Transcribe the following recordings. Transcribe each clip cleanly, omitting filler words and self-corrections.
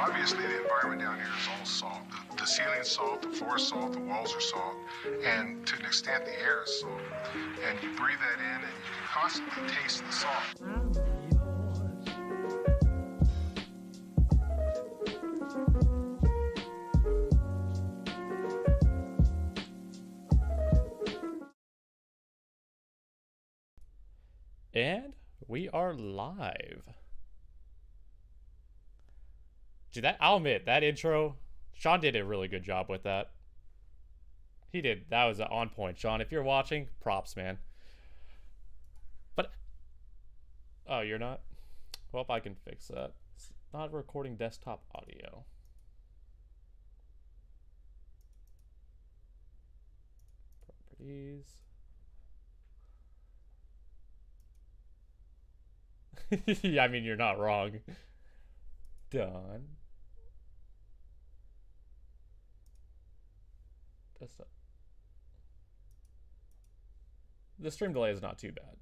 Obviously, the environment down here is all salt. The ceiling's salt, the floor is salt, the walls are salt, and to an extent, the air is salt. And you breathe that in, and you can constantly taste the salt. And we are live. Dude, I'll admit, that intro, Sean did a really good job with that. He did. That was on point. Sean, if you're watching, props, man. But, oh, you're not? Well, if I can fix that. It's not recording desktop audio. Properties. Yeah, I mean, you're not wrong. Done. Desktop. The stream delay is not too bad.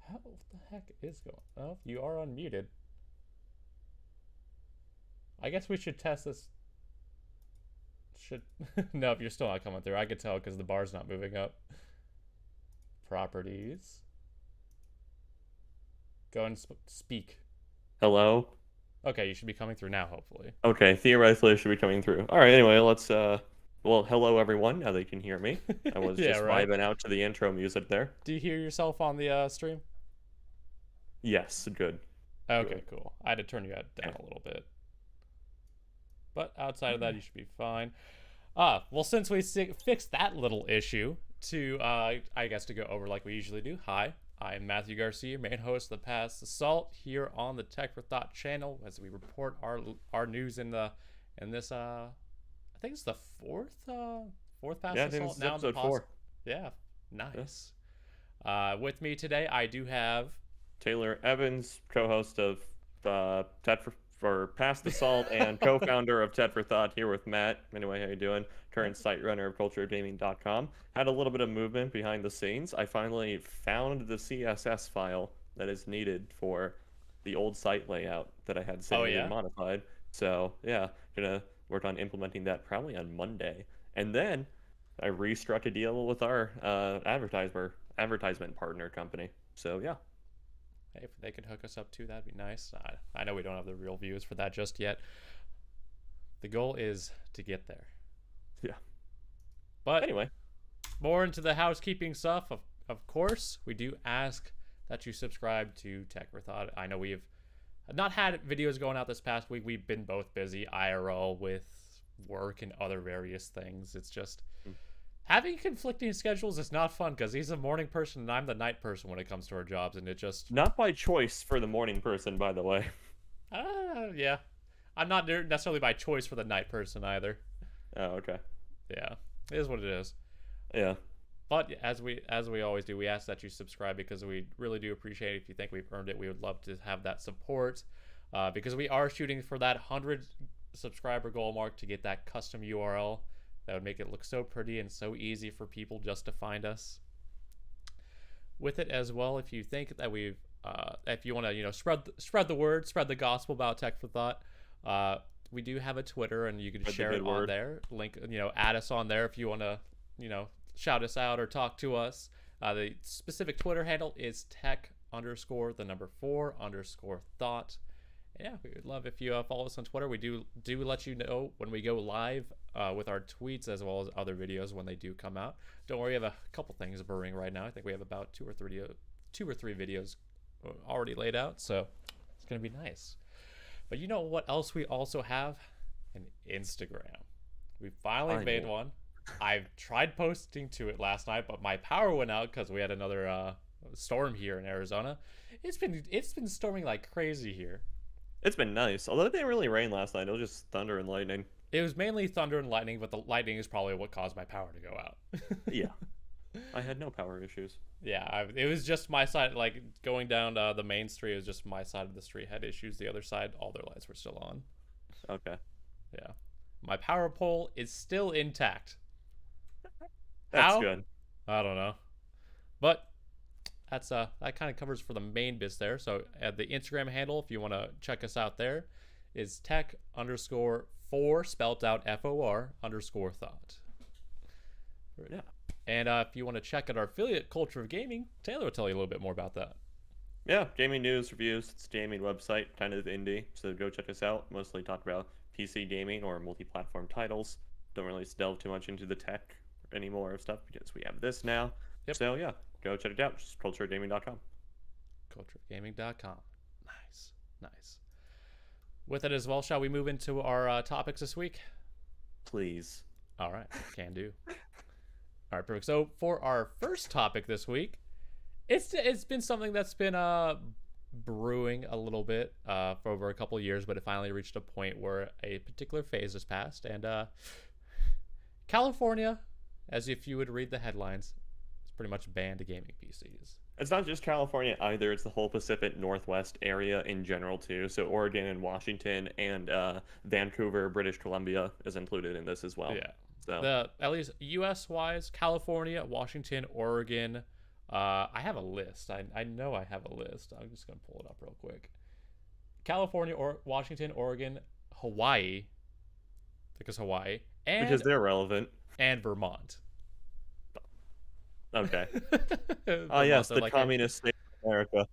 What the heck is going on? Oh, you are unmuted. I guess we should test this. No, if you're still not coming through, I could tell because the bar's not moving up. Properties. Go and speak. Hello? Okay, you should be coming through now, hopefully. Okay, theoretically it should be coming through. Alright, anyway, let's, well, hello everyone, now they can hear me. I was Yeah, just right. vibing out to the intro music there. Do you hear yourself on the stream? Yes, good. Okay, Good. cool. I had to turn you down a little bit. But outside of that, you should be fine. Well, since we fixed that little issue to, I guess to go over like we usually do. Hi, I'm Matthew Garcia, main host of the Pass the Salt here on the Tech for Thought channel as we report our news in this, I think it's the fourth Pass Yeah, I the think Salt this is now. episode 4. Yeah, nice. With me today, I do have Taylor Evans, co-host of Ted for Pass the Salt and co-founder of Ted for Thought, here with Matt. Anyway, how you doing? Current site runner of cultureofgaming.com. Had a little bit of movement behind the scenes. I finally found the CSS file that is needed for the old site layout that I had saved and modified. So yeah, gonna work on implementing that probably on Monday. And then I restruck a deal with our advertisement partner company. So yeah. Hey, if they could hook us up too, that'd be nice. I know we don't have the real views for that just yet. The goal is to get there. Yeah. But anyway, more into the housekeeping stuff. Of course, we do ask that you subscribe to Tech for Thought. I know we've not had videos going out this past week. We've been both busy IRL with work and other various things. It's just having conflicting schedules is not fun because he's a morning person and I'm the night person when it comes to our jobs, and it just not by choice for the morning person, by the way. Yeah, I'm not necessarily by choice for the night person either. Oh, okay. Yeah, it is what it is. Yeah. But as we always do, we ask that you subscribe because we really do appreciate it. If you think we've earned it, we would love to have that support because we are shooting for that 100 subscriber goal mark to get that custom URL. That would make it look so pretty and so easy for people just to find us. With it as well, if you think that if you want to, spread the word, spread the gospel about Tech for Thought, we do have a Twitter and you can share it on there. Link, add us on there if you want to, shout us out or talk to us. The specific Twitter handle is tech_4_thought. Yeah, we would love if you follow us on Twitter. We do let you know when we go live with our tweets as well as other videos when they do come out. Don't worry, we have a couple things brewing right now. I think we have about two or three videos already laid out, so it's gonna be nice. But you know what else we also have? An Instagram. We finally made one. I've tried posting to it last night, but my power went out because we had another storm here in Arizona. It's been storming like crazy here. It's been nice. Although it didn't really rain last night. It was just thunder and lightning. It was mainly thunder and lightning, but the lightning is probably what caused my power to go out. Yeah. I had no power issues. Yeah, it was just my side, like going down the main street, it was just my side of the street had issues. The other side, all their lights were still on. Okay. Yeah. My power pole is still intact. That's How? good. I don't know. But that kind of covers for the main bits there. So the Instagram handle, if you want to check us out there, is tech_for spelled out FOR_thought. Yeah. And if you want to check out our affiliate, Culture of Gaming, Taylor will tell you a little bit more about that. Yeah, gaming news, reviews. It's a gaming website, kind of indie, so go check us out. Mostly talk about PC gaming or multi-platform titles. Don't really delve too much into the tech anymore of stuff because we have this now. Yep. So yeah, go check it out. Just culturegaming.com. Culturegaming.com. Nice. With it as well, shall we move into our topics this week? Please. All right, can do. All right, perfect. So for our first topic this week, it's been something that's been brewing a little bit for over a couple of years, but it finally reached a point where a particular phase has passed, and California, as if you would read the headlines, is pretty much banned gaming PCs. It's not just California either. It's the whole Pacific Northwest area in general too. So Oregon and Washington and Vancouver, British Columbia is included in this as well. Yeah. So At least U.S. wise, California, Washington, Oregon. I have a list. I know I have a list. I'm just gonna pull it up real quick. California, or Washington, Oregon, Hawaii, because Hawaii, and because they're relevant. and Vermont. Okay. Vermont, Yes, they're the like communist state of America.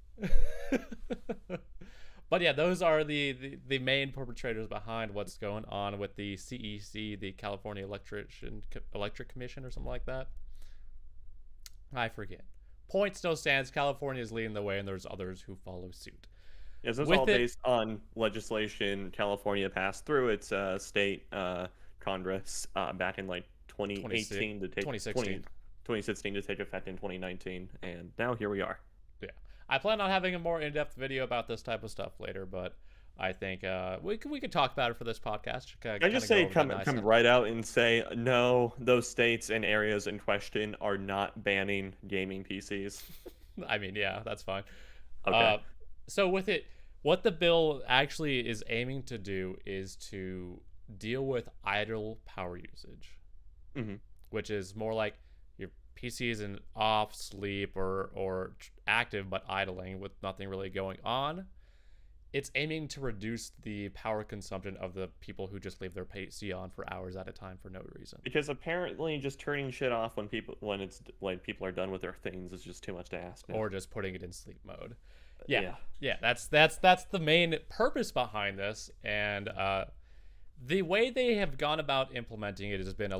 But yeah, those are the main perpetrators behind what's going on with the CEC, the California Electric Commission, or something like that. I forget. Point still stands. California is leading the way, and there's others who follow suit. Yes, this is With all it- based on legislation California passed through its state Congress back in like 2018 to take 2016 to take effect in 2019, and now here we are. Yeah, I plan on having a more in-depth video about this type of stuff later, but I think we could talk about it for this podcast. I just say come right out and say no. Those states and areas in question are not banning gaming PCs. I mean, yeah, that's fine. Okay. So with it, what the bill actually is aiming to do is to deal with idle power usage, which is more like your PC is in off, sleep, or active but idling with nothing really going on. It's aiming to reduce the power consumption of the people who just leave their PC on for hours at a time for no reason. Because apparently just turning shit off when it's like people are done with their things is just too much to ask. Or just putting it in sleep mode. Yeah. That's the main purpose behind this, and the way they have gone about implementing it has been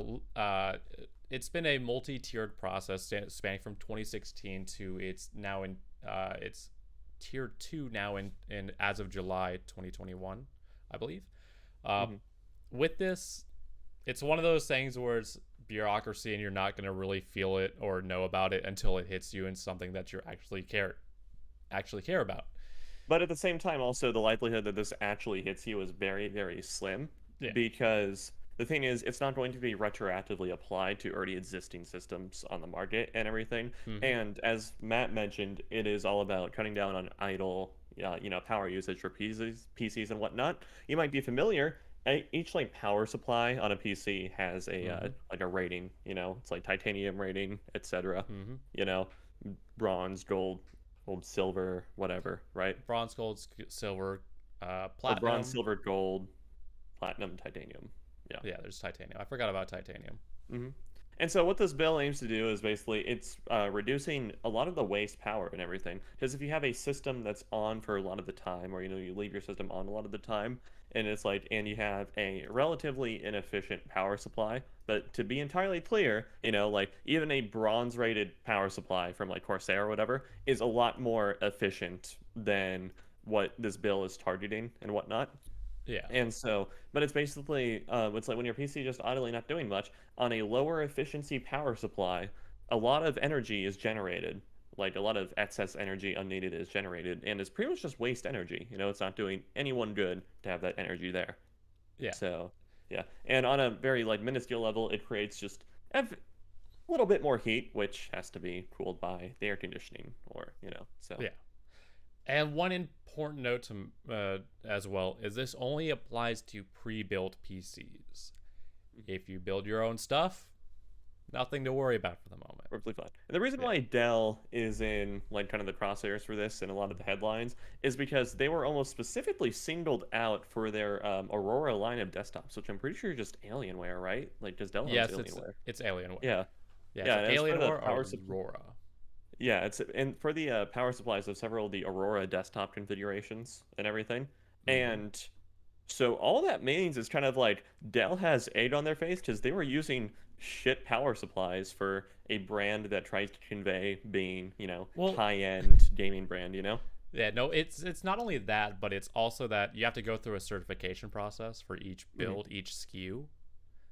a multi-tiered process spanning from 2016 to it's now in it's tier 2 now in as of July 2021, I believe. With this, it's one of those things where it's bureaucracy and you're not going to really feel it or know about it until it hits you in something that you actually care about. But at the same time, also the likelihood that this actually hits you is very, very slim. Yeah. Because the thing is, it's not going to be retroactively applied to already existing systems on the market and everything. And as Matt mentioned, it is all about cutting down on idle, power usage for PCs and whatnot. You might be familiar. Each like power supply on a PC has a like a rating. It's like titanium rating, etc. Bronze, gold, silver, whatever, right? Bronze, gold, silver, platinum. Or bronze, silver, gold, platinum, titanium. Yeah, there's titanium. I forgot about titanium. And so what this bill aims to do is basically it's reducing a lot of the waste power and everything. Because if you have a system that's on for a lot of the time, or you leave your system on a lot of the time, and and you have a relatively inefficient power supply. But to be entirely clear, like even a bronze rated power supply from like Corsair or whatever is a lot more efficient than what this bill is targeting and whatnot. Yeah. And so, but it's basically, it's like when your PC is just idly not doing much, on a lower efficiency power supply, a lot of energy is generated. Like a lot of excess energy unneeded is generated, and it's pretty much just waste energy. It's not doing anyone good to have that energy there. Yeah. So, yeah. And on a very like minuscule level, it creates just a little bit more heat, which has to be cooled by the air conditioning so. Yeah. And one important note to as well is this only applies to pre-built PCs. If you build your own stuff, Nothing to worry about for the moment. Perfectly fine. And the reason why Dell is in like kind of the crosshairs for this and a lot of the headlines is because they were almost specifically singled out for their Aurora line of desktops, which I'm pretty sure is just Alienware, right? Like, does Dell owns Alienware? It's Alienware. Yeah. Yeah, and it's for the Alienware or Aurora. Yeah, it's and for the power supplies of several of the Aurora desktop configurations and everything. And so all that means is kind of like Dell has egg on their face because they were using shit power supplies for a brand that tries to convey being, high-end gaming brand, Yeah, no, it's not only that, but it's also that you have to go through a certification process for each build, each SKU.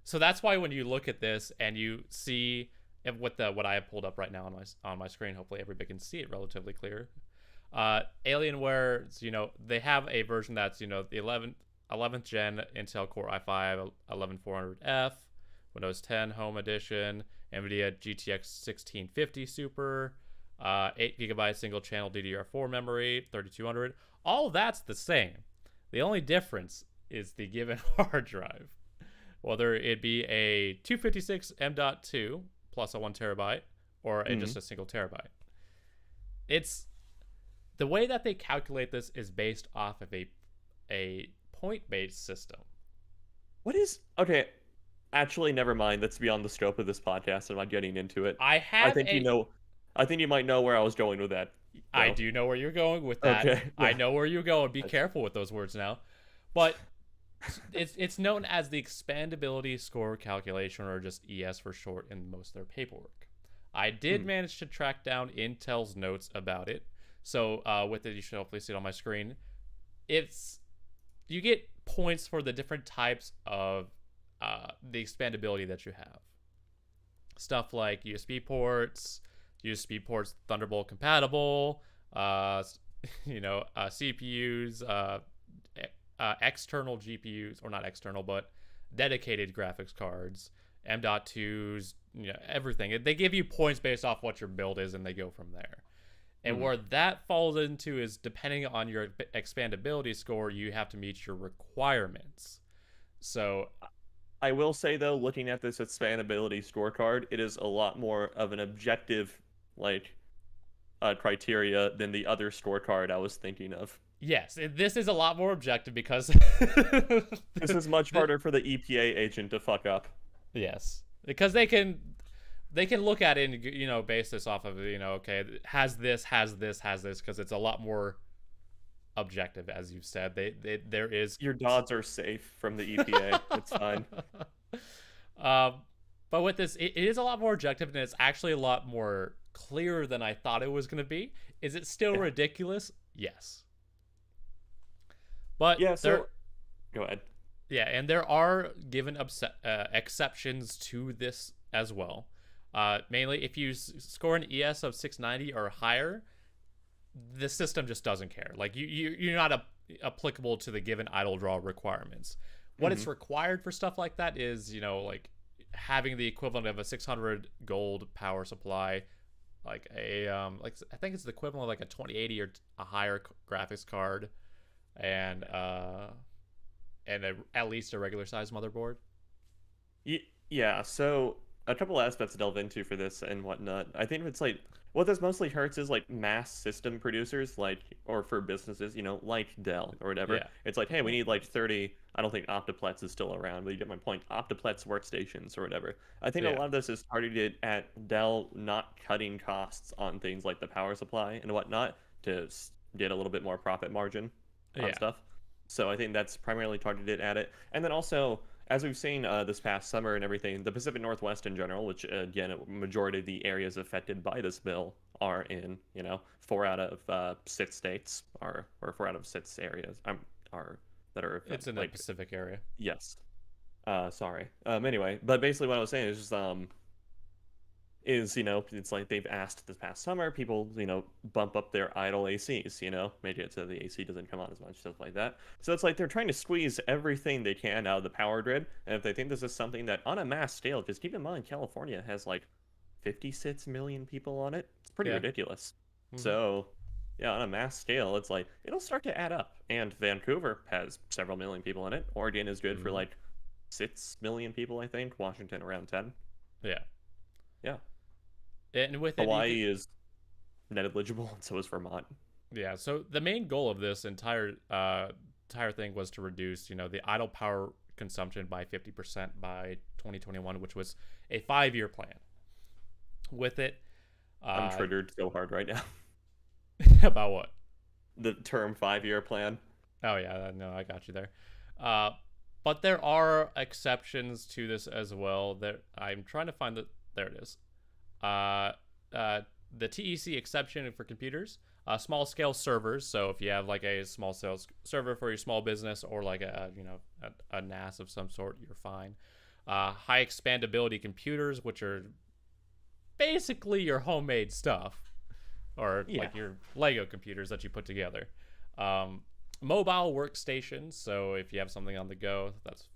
So that's why when you look at this and you see what I have pulled up right now on my screen, hopefully everybody can see it relatively clear. Alienware, they have a version that's, the 11th gen Intel Core i5 11400F, Windows 10 Home Edition, NVIDIA GTX 1650 Super, 8GB single channel DDR4 memory, 3200. All that's the same. The only difference is the given hard drive. Whether it be a 256 M.2 plus a 1TB or just a single terabyte. It's the way that they calculate this is based off of a point-based system. Okay, actually, never mind. That's beyond the scope of this podcast. I'm not getting into it. I think you might know where I was going with that. I do know where you're going with that. Okay. Yeah. I know where you're going. Be careful with those words now. But it's known as the expandability score calculation, or just ES for short, in most of their paperwork. I did manage to track down Intel's notes about it. So with it, you should hopefully see it on my screen. You get points for the different types of the expandability that you have. Stuff like USB ports Thunderbolt compatible, CPUs, external GPUs, or not external, but dedicated graphics cards, M.2s, everything. They give you points based off what your build is, and they go from there. And where that falls into is, depending on your expandability score, you have to meet your requirements. So I will say, though, looking at this expandability scorecard, it is a lot more of an objective criteria than the other scorecard I was thinking of. Yes, this is a lot more objective because this is much harder for the EPA agent to fuck up. Yes, because they can look at it and base this off of okay, has this, because it's a lot more objective, as you've said. There is, your dots are safe from the EPA. It's fine. But with this, it is a lot more objective, and it's actually a lot more clearer than I thought it was going to be. Is it still ridiculous? Yes. But yeah, so go ahead. Yeah, and there are given exceptions to this as well. Mainly, if you score an ES of 690 or higher, the system just doesn't care. Like you're not applicable to the given idle draw requirements. What it's required for stuff like that is, like having the equivalent of a 600 gold power supply, like I think it's the equivalent of like a 2080 or a higher graphics card, and at least a regular size motherboard. Yeah, so a couple aspects to delve into for this and whatnot. I think it's like, what this mostly hurts is like mass system producers, or for businesses, like Dell or whatever. Yeah. It's like, hey, we need 30, I don't think Optiplex is still around, but you get my point, Optiplex workstations or whatever. I think a lot of this is targeted at Dell not cutting costs on things like the power supply and whatnot to get a little bit more profit margin on stuff. So I think that's primarily targeted at it. And then also, as we've seen this past summer and everything, the Pacific Northwest in general, which again, a majority of the areas affected by this bill are in, 4 out of 6 states or 4 out of 6 areas are that are affected. It's in the Pacific area. Yes. Sorry. Anyway, but basically what I was saying is just it's like they've asked this past summer people, bump up their idle ACs, make it so the AC doesn't come on as much, stuff like that. So it's like they're trying to squeeze everything they can out of the power grid. And if they think this is something that on a mass scale, because keep in mind, California has 56 million people on it. It's pretty ridiculous. So yeah, on a mass scale, it's like, it'll start to add up. And Vancouver has several million people in it. Oregon is good for 6 million people, I think. Washington around 10. Yeah. Yeah. And with it, Hawaii is negligible, and so is Vermont. yeah. So the main goal of this entire thing was to reduce, the idle power consumption by 50% by 2021, which was a 5-year plan. With it, I'm triggered so hard right now. about what? The term 5-year plan. Oh yeah, no, I got you there. But there are exceptions to this as well. That I'm trying to find there it is. The TEC exception for computers, small scale servers. So if you have like a small sales server for your small business, or like a NAS of some sort, you're fine. High expandability computers, which are basically your homemade stuff, or like your Lego computers that you put together. Mobile workstations, so if you have something on the go, that's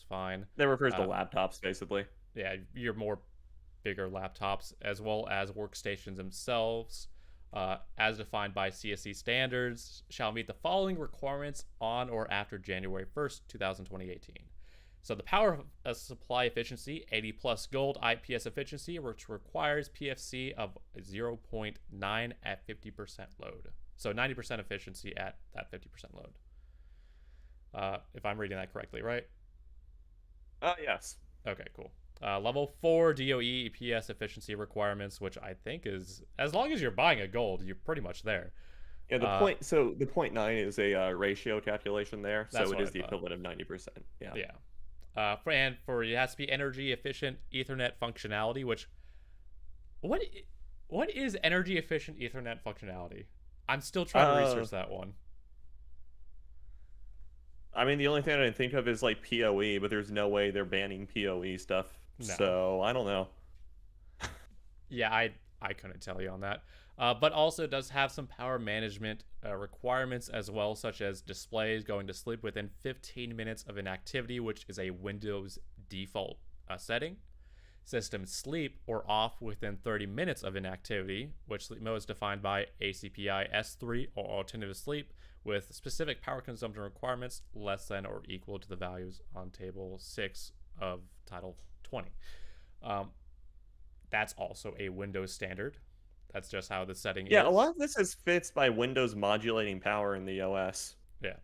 fine. That refers to laptops, basically. Yeah, your more bigger laptops, as well as workstations themselves, as defined by CSC standards, shall meet the following requirements on or after January 1st, 2018. So the power supply efficiency, 80 plus gold IPS efficiency, which requires PFC of 0.9 at 50% load. So 90% efficiency at that 50% load. If I'm reading that correctly, right? Yes. Okay, cool. Level 4 DOE EPS efficiency requirements, which I think is, as long as you're buying a gold, you're pretty much there. Yeah, the 0.9 is a ratio calculation there, so it is the equivalent of 90%. Yeah. Yeah. For it has to be energy efficient Ethernet functionality, which what is energy efficient Ethernet functionality? I'm still trying to research that one. I mean, the only thing I can think of is like PoE, but there's no way they're banning PoE stuff. No. So I don't know. Yeah, I couldn't tell you on that. But also does have some power management requirements as well, such as displays going to sleep within 15 minutes of inactivity, which is a Windows default setting. System sleep or off within 30 minutes of inactivity, which sleep mode is defined by ACPI S3 or alternative sleep, with specific power consumption requirements less than or equal to the values on table 6 of title 20. That's also a Windows standard. That's just how the setting is. Yeah, a lot of this is fixed by Windows modulating power in the OS. Yeah.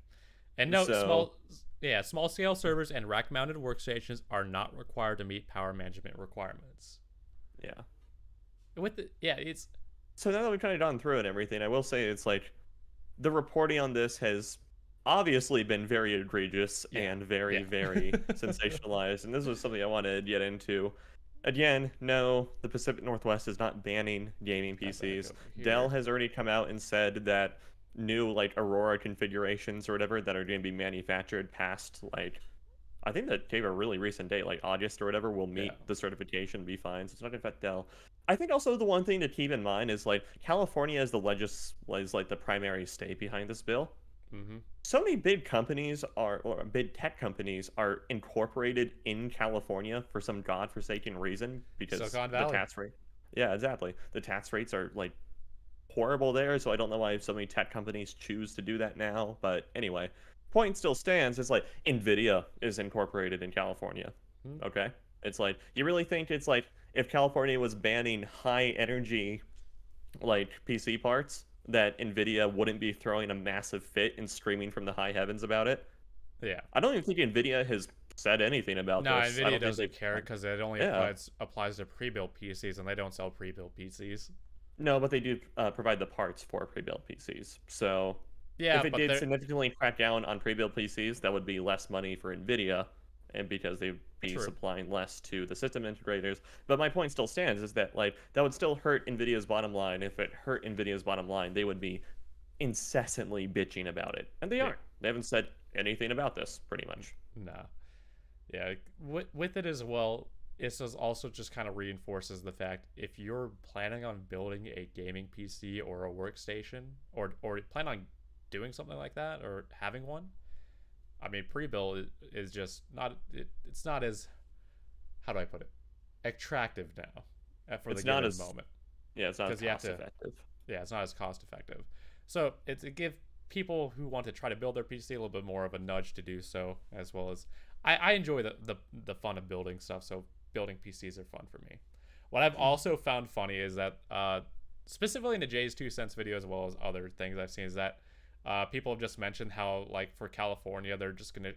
And small scale servers and rack mounted workstations are not required to meet power management requirements. Yeah. It's so now that we've kind of gone through it and everything, I will say it's like the reporting on this has obviously been very egregious and very, very sensationalized. And this was something I wanted to get into. Again, no, the Pacific Northwest is not banning gaming PCs. Dell has already come out and said that new like Aurora configurations or whatever that are going to be manufactured past like, I think that gave a really recent date, like August or whatever, will meet the certification, be fine. So it's not going to affect Dell. I think also the one thing to keep in mind is like California is like the primary state behind this bill. Mm-hmm. So many big companies big tech companies are incorporated in California for some godforsaken reason because Silicon Valley. The tax rate. Yeah, exactly. The tax rates are like horrible there, so I don't know why so many tech companies choose to do that now. But anyway, point still stands. It's like Nvidia is incorporated in California. Okay, it's like you really think it's like if California was banning high energy like PC parts, that Nvidia wouldn't be throwing a massive fit and screaming from the high heavens about it. Yeah, I don't even think Nvidia has said anything about this. No, Nvidia doesn't care because it only applies to pre-built PCs, and they don't sell pre-built PCs. No, but they do provide the parts for pre-built PCs. So yeah, if it did significantly crack down on pre-built PCs, that would be less money for Nvidia, and because they'd be supplying less to the system integrators. But my point still stands is that like that would still hurt Nvidia's bottom line. If it hurt Nvidia's bottom line, they would be incessantly bitching about it, and they aren't. They haven't said anything about this, pretty much. No. Yeah, with it as well, it also just kind of reinforces the fact if you're planning on building a gaming PC or a workstation, or plan on doing something like that or having one, I mean, pre-built is just not. It's not as, how do I put it, attractive now for the given moment. Yeah, it's not as cost effective. Yeah, it's not as cost effective. So it's to give people who want to try to build their PC a little bit more of a nudge to do so, as well as I enjoy the fun of building stuff. So building PCs are fun for me. What I've also found funny is that, specifically in the Jay's 2 cents video as well as other things I've seen, is that people have just mentioned how, like, for California, they're just gonna,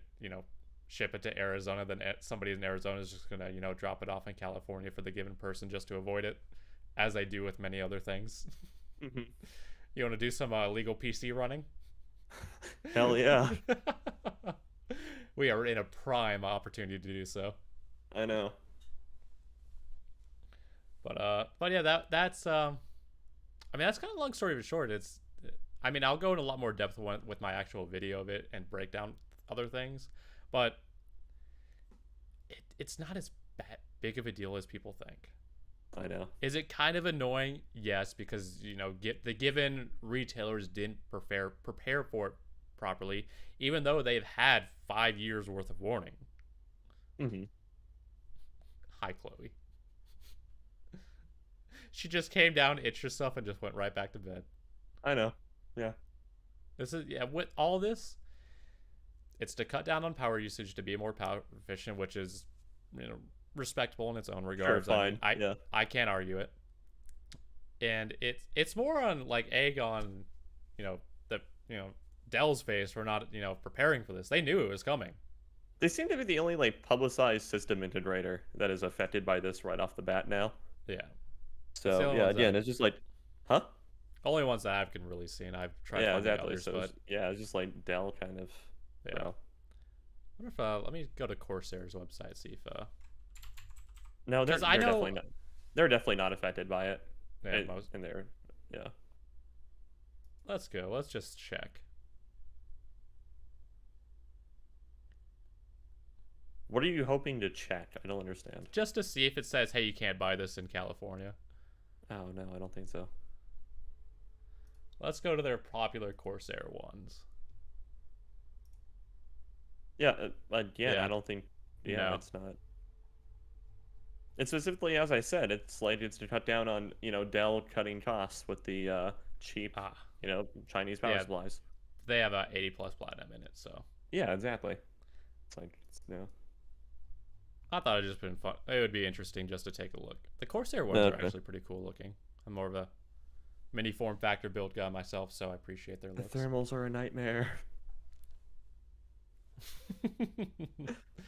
ship it to Arizona. Then somebody in Arizona is just gonna, drop it off in California for the given person just to avoid it, as they do with many other things. Mm-hmm. You want to do some legal PC running? Hell yeah. We are in a prime opportunity to do so. I know. But yeah, that's I mean, that's kind of long story short. I mean, I'll go in a lot more depth with my actual video of it and break down other things, but it's not as big of a deal as people think. I know. Is it kind of annoying? Yes, because the given retailers didn't prepare for it properly, even though they've had 5 years worth of warning. Mm-hmm. Hi, Chloe. She just came down, itched herself, and just went right back to bed. I know. Yeah. With all this, it's to cut down on power usage to be more power efficient, which is, respectable in its own regards. Sure, fine. I can't argue it. And it's more on like egg on, Dell's face for not, preparing for this. They knew it was coming. They seem to be the only like publicized system integrator that is affected by this right off the bat now. Yeah. So yeah, again, it's just like, huh? Only ones that I've can really seen. I've tried finding exactly. others, So but it's just like Dell kind of. Yeah. You know. I wonder if let me go to Corsair's website, see if No, they're definitely not. They're definitely not affected by it. Yeah, yeah. Let's go. Let's just check. What are you hoping to check? I don't understand. Just to see if it says, "Hey, you can't buy this in California." Oh no, I don't think so. Let's go to their popular Corsair ones. Yeah, again, I don't think. Yeah, No. It's not. It's specifically, as I said, it's to cut down on Dell cutting costs with the cheap Chinese power supplies. They have a 80+ platinum in it, so. Yeah, exactly. It's like I thought it'd just been fun. It would be interesting just to take a look. The Corsair ones are actually pretty cool looking. I'm more of a mini form factor build guy myself, so I appreciate their looks. The thermals are a nightmare.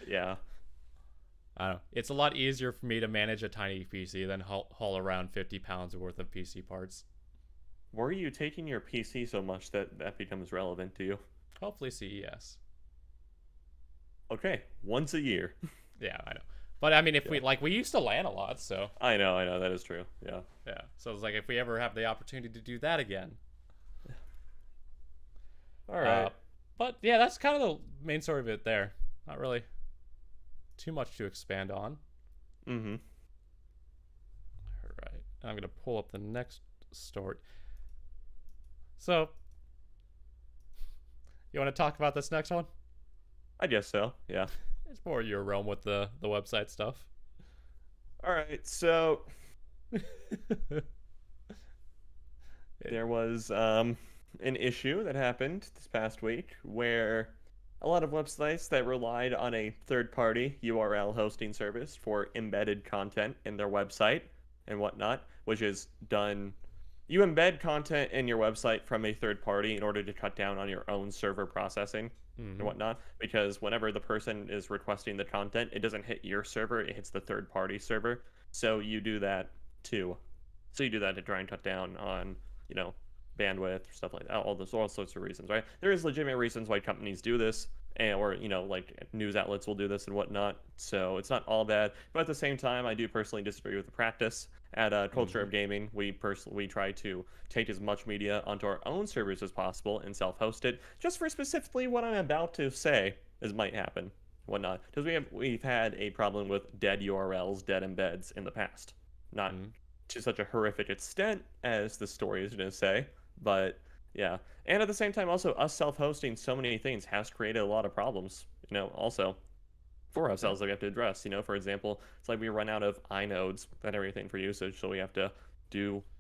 Yeah. I don't know. It's a lot easier for me to manage a tiny PC than haul around 50 pounds worth of PC parts. Where are you taking your PC so much that becomes relevant to you? Hopefully CES. Okay, once a year. Yeah, I know. But I mean, if we used to LAN a lot, so. I know, that is true. Yeah. Yeah. So it's like if we ever have the opportunity to do that again. All right. But yeah, that's kind of the main story of it there. Not really too much to expand on. Mm-hmm. All right. I'm going to pull up the next story. So, you want to talk about this next one? I guess so, yeah. It's more your realm with the website stuff. All right, so there was an issue that happened this past week where a lot of websites that relied on a third-party URL hosting service for embedded content in their website and whatnot, which is done. You embed content in your website from a third party in order to cut down on your own server processing and whatnot, because whenever the person is requesting the content, it doesn't hit your server, it hits the third-party server. So you do that too. So you do that to try and cut down on, bandwidth or stuff like that, all sorts of reasons, right? There is legitimate reasons why companies do this, or like news outlets will do this and whatnot. So it's not all bad, but at the same time, I do personally disagree with the practice. At Culture of Gaming, we try to take as much media onto our own servers as possible and self-host it, just for specifically what I'm about to say might happen, whatnot. Because we've had a problem with dead URLs, dead embeds in the past, not to such a horrific extent as the story is going to say. But yeah, and at the same time, also us self-hosting so many things has created a lot of problems, also for ourselves that we have to address. For example, it's like we run out of inodes and everything for usage, so we have to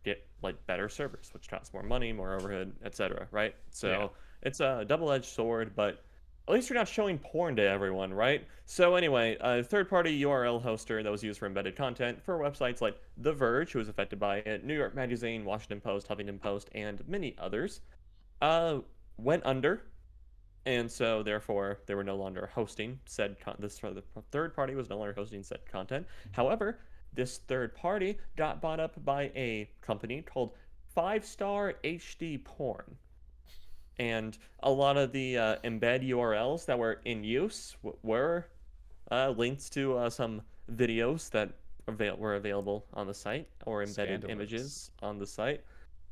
get like better servers, which costs more money, more overhead, etc. Right? So it's a double-edged sword, but at least you're not showing porn to everyone, right? So anyway, a third-party URL hoster that was used for embedded content for websites like The Verge, who was affected by it, New York Magazine, Washington Post, Huffington Post, and many others, went under, and so therefore they were no longer hosting said the third party was no longer hosting said content. However, this third party got bought up by a company called 5-Star HD Porn. And a lot of the embed URLs that were in use were links to some videos that were available on the site, or embedded images on the site.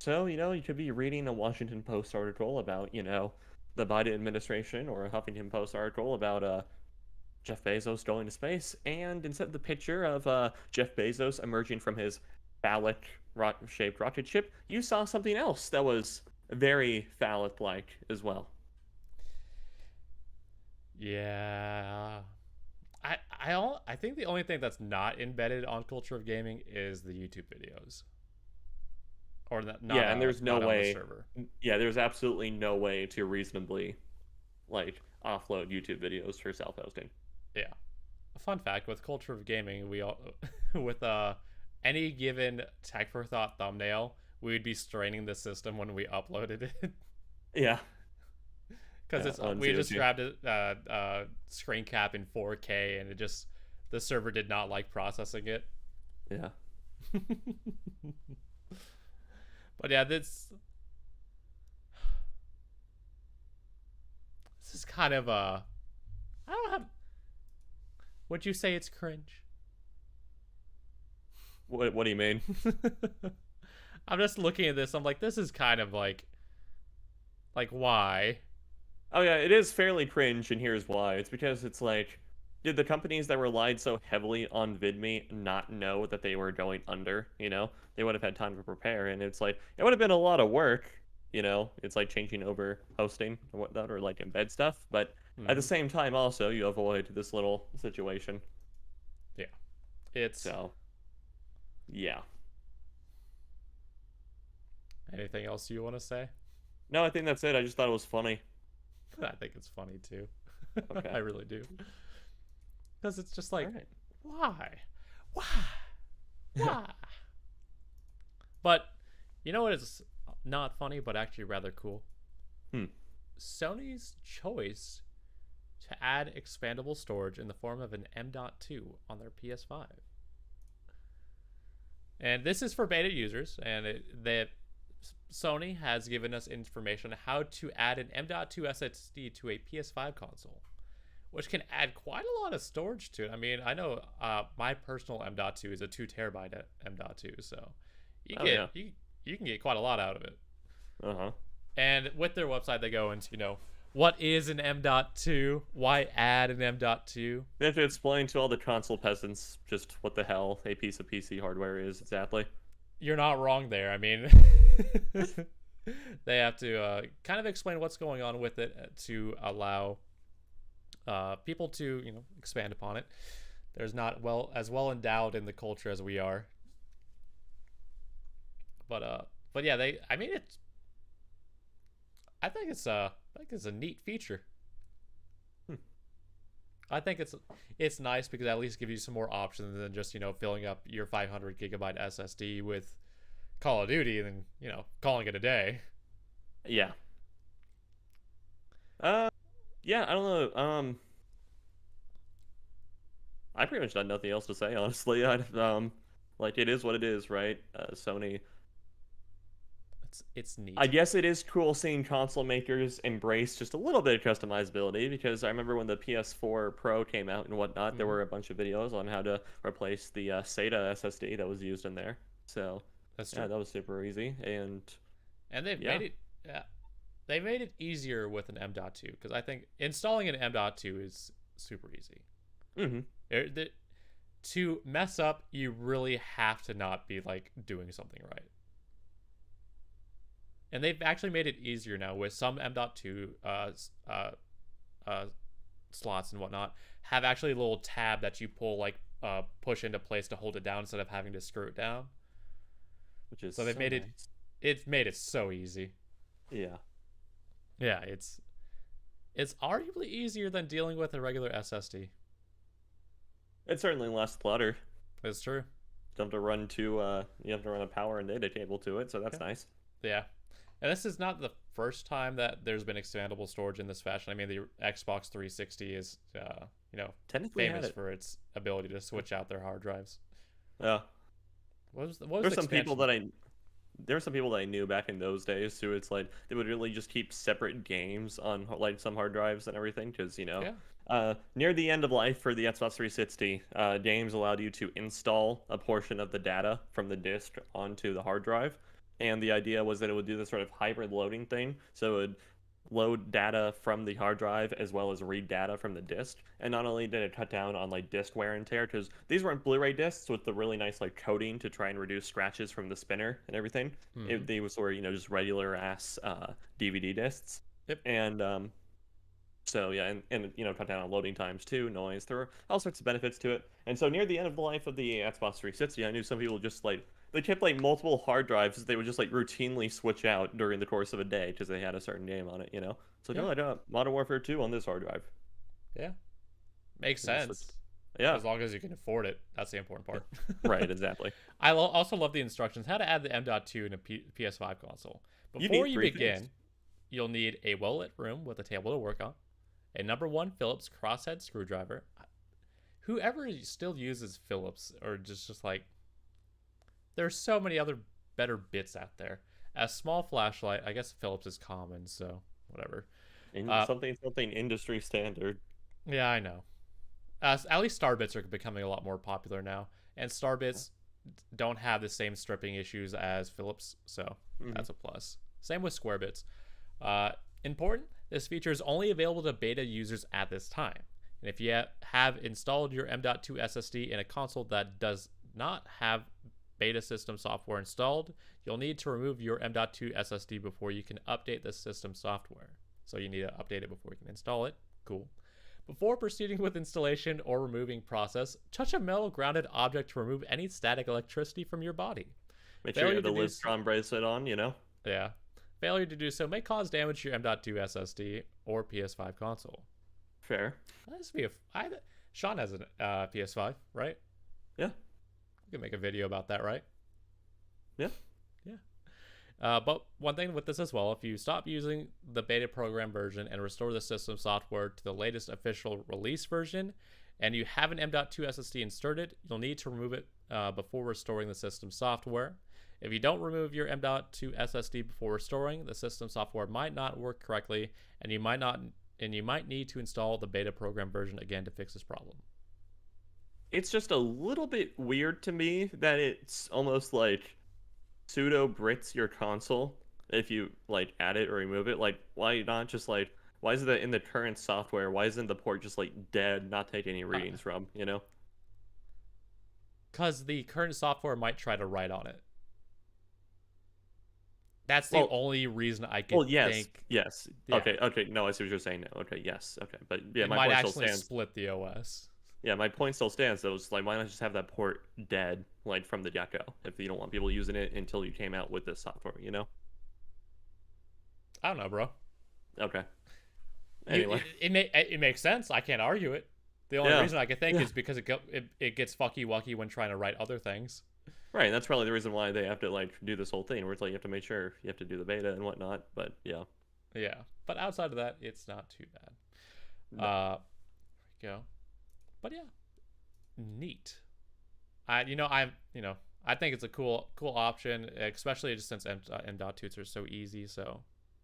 So, you could be reading a Washington Post article about, the Biden administration, or a Huffington Post article about Jeff Bezos going to space, and instead of the picture of Jeff Bezos emerging from his phallic-shaped rocket ship, you saw something else that was very phallic-like as well. Yeah. I think the only thing that's not embedded on Culture of Gaming is the YouTube videos. Or not, yeah, and there's no way. On the server. Yeah, there's absolutely no way to reasonably offload YouTube videos for self-hosting. Yeah. A fun fact with Culture of Gaming, we all with any given Tech for Thought thumbnail, we would be straining the system when we uploaded it. Yeah. Because we just grabbed a screen cap in 4K, and the server did not like processing it. Yeah. But yeah, this is kind of I don't have. Would you say it's cringe? What do you mean? I'm just looking at this. I'm like, this is kind of like why? Oh yeah, it is fairly cringe, and here's why. It's because it's like, did the companies that relied so heavily on VidMe not know that they were going under? They would have had time to prepare, and it's like, it would have been a lot of work. It's like changing over hosting or whatnot, or like embed stuff. But at the same time, also, you avoid this little situation. Yeah, yeah. Anything else you want to say? No, I think that's it. I just thought it was funny. I think it's funny too. Okay. I really do. Because it's just like, right. Why? But you know what is not funny, but actually rather cool? Sony's choice to add expandable storage in the form of an M.2 on their PS5. And this is for beta users, and Sony has given us information on how to add an M.2 SSD to a PS5 console, which can add quite a lot of storage to it. I mean, I know my personal M.2 is a 2 terabyte M.2, so you can get quite a lot out of it. And with their website, they go into, what is an M.2? Why add an M.2? They have to explain to all the console peasants just what the hell a piece of PC hardware is exactly. You're not wrong there. I mean, they have to kind of explain what's going on with it to allow people to, expand upon it. There's not as well endowed in the culture as we are. But yeah, I think it's a neat feature. I think it's nice because it at least gives you some more options than just, filling up your 500 gigabyte SSD with Call of Duty and then, calling it a day. Yeah. Yeah, I don't know. I pretty much got nothing else to say, honestly. It is what it is, right? Sony. It's neat. I guess it is cool seeing console makers embrace just a little bit of customizability, because I remember when the PS4 Pro came out and whatnot, there were a bunch of videos on how to replace the SATA SSD that was used in there. So that's true. Yeah, that was super easy, and they've made it. Yeah, they made it easier with an M.2, because I think installing an M.2 is super easy. To mess up, you really have to not be doing something right. And they've actually made it easier now with some M.2 slots and whatnot have actually a little tab that you pull, push into place to hold it down instead of having to screw it down. Which is so they've made nice. It's made it so easy. Yeah. Yeah, It's arguably easier than dealing with a regular SSD. It's certainly less clutter. It's true. You have to run a power and data cable to it, so that's nice. Yeah. And this is not the first time that there's been expandable storage in this fashion. I mean, the Xbox 360 is, Technically famous for its ability to switch out their hard drives. Yeah. What was There's some people that I knew back in those days who it's like they would really just keep separate games on like some hard drives and everything because near the end of life for the Xbox 360, games allowed you to install a portion of the data from the disk onto the hard drive, and the idea was that it would do this sort of hybrid loading thing, so it would load data from the hard drive as well as read data from the disk. And not only did it cut down on like disk wear and tear, because these weren't Blu-ray discs with the really nice like coating to try and reduce scratches from the spinner and everything. These were just regular ass DVD discs. Yep. And so yeah, and cut down on loading times too, noise. There were all sorts of benefits to it. And so near the end of the life of the Xbox 360, I knew some people just like they kept like multiple hard drives they would just like routinely switch out during the course of a day because they had a certain game on it. It's like, I got Modern Warfare 2 on this hard drive. Yeah, makes sense. Yeah, as long as you can afford it. That's the important part. Right, exactly. I also love the instructions how to add the M.2 in a PS5 console. Before you begin, you'll need a well-lit room with a table to work on, a number 1 Phillips crosshead screwdriver. Whoever still uses Phillips, or just like, there's so many other better bits out there. A small flashlight. I guess Phillips is common, so whatever. Something industry standard. Yeah, I know. At least star bits are becoming a lot more popular now, and star bits don't have the same stripping issues as Phillips, so that's a plus. Same with square bits. Important, this feature is only available to beta users at this time. And if you have installed your M.2 SSD in a console that does not have beta system software installed, you'll need to remove your M.2 SSD before you can update the system software. So you need to update it before you can install it. Cool. Before proceeding with installation or removing process, touch a metal grounded object to remove any static electricity from your body. Make sure you have the Livestrong bracelet on, Yeah. Failure to do so may cause damage to your M.2 SSD or PS5 console. Fair. Sean has a PS5, right? Yeah. We can make a video about that, right? Yeah. But one thing with this as well, if you stop using the beta program version and restore the system software to the latest official release version, and you have an M.2 SSD inserted, you'll need to remove it before restoring the system software. If you don't remove your M.2 SSD before restoring, the system software might not work correctly, and you might need to install the beta program version again to fix this problem. It's just a little bit weird to me that it's almost like pseudo Brits your console if you like add it or remove it. Like, why not just like, why is it in the current software? Why isn't the port just like dead, not taking any readings from, Because the current software might try to write on it. That's the only reason I can think. Yes. Yeah. Okay. No, I see what you're saying now. Okay, yes. Okay. But yeah, it my might point actually still stands. split the OS. Yeah, my point still stands. Though, it's like, why not just have that port dead, like from the get-go, if you don't want people using it until you came out with this software, I don't know, bro. Okay. Anyway, it makes sense. I can't argue it. The only reason I can think is because it gets fucky wucky when trying to write other things. Right, and that's probably the reason why they have to like do this whole thing, where it's like you have to make sure you have to do the beta and whatnot. But yeah. Yeah, but outside of that, it's not too bad. No. There we go. But yeah, neat. I think it's a cool option, especially just since M.2s are so easy. So,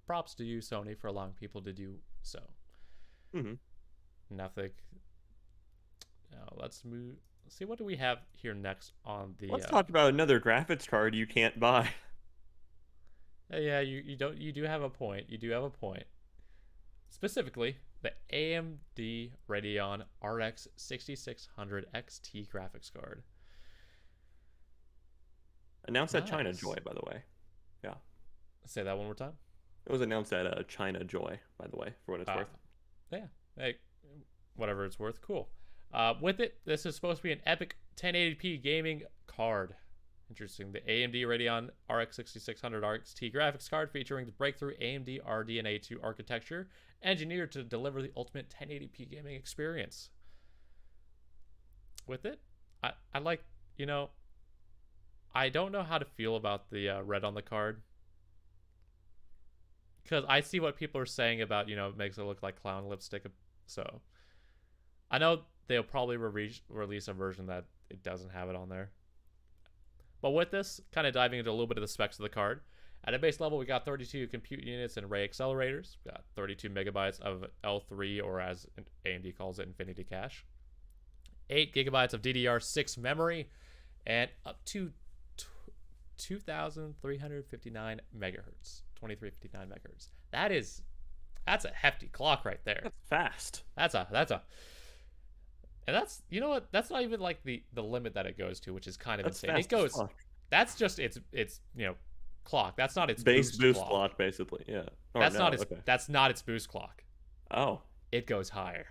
props to you, Sony, for allowing people to do so. Nothing. Now let's move. Let's see, what do we have here next on the? Let's talk about another graphics card you can't buy. Yeah, you do have a point. You do have a point. Specifically, the AMD Radeon RX 6600 XT graphics card. Announced at China Joy, by the way. Yeah. Say that one more time. It was announced at China Joy, by the way, for what it's worth. Yeah. Hey, whatever it's worth. Cool. With it, this is supposed to be an epic 1080p gaming card. Interesting. The AMD Radeon RX 6600 XT graphics card featuring the breakthrough AMD RDNA 2 architecture, engineered to deliver the ultimate 1080p gaming experience. With it, I like, you know, I don't know how to feel about the red on the card. Because I see what people are saying about, you know, it makes it look like clown lipstick. So I know they'll probably release a version that it doesn't have it on there. But with this, kind of diving into a little bit of the specs of the card. At a base level, we got 32 compute units and array accelerators. We got 32 megabytes of L3, or as AMD calls it, Infinity Cache. 8 gigabytes of DDR6 memory, and up to 2,359 megahertz. 2359 megahertz. That's a hefty clock right there. That's fast. And that's, you know what, that's not even like the limit that it goes to, which is kind of insane. It goes, that's just its you know, clock. That's not its boost clock, basically. Yeah. That's not its boost clock. Oh. It goes higher.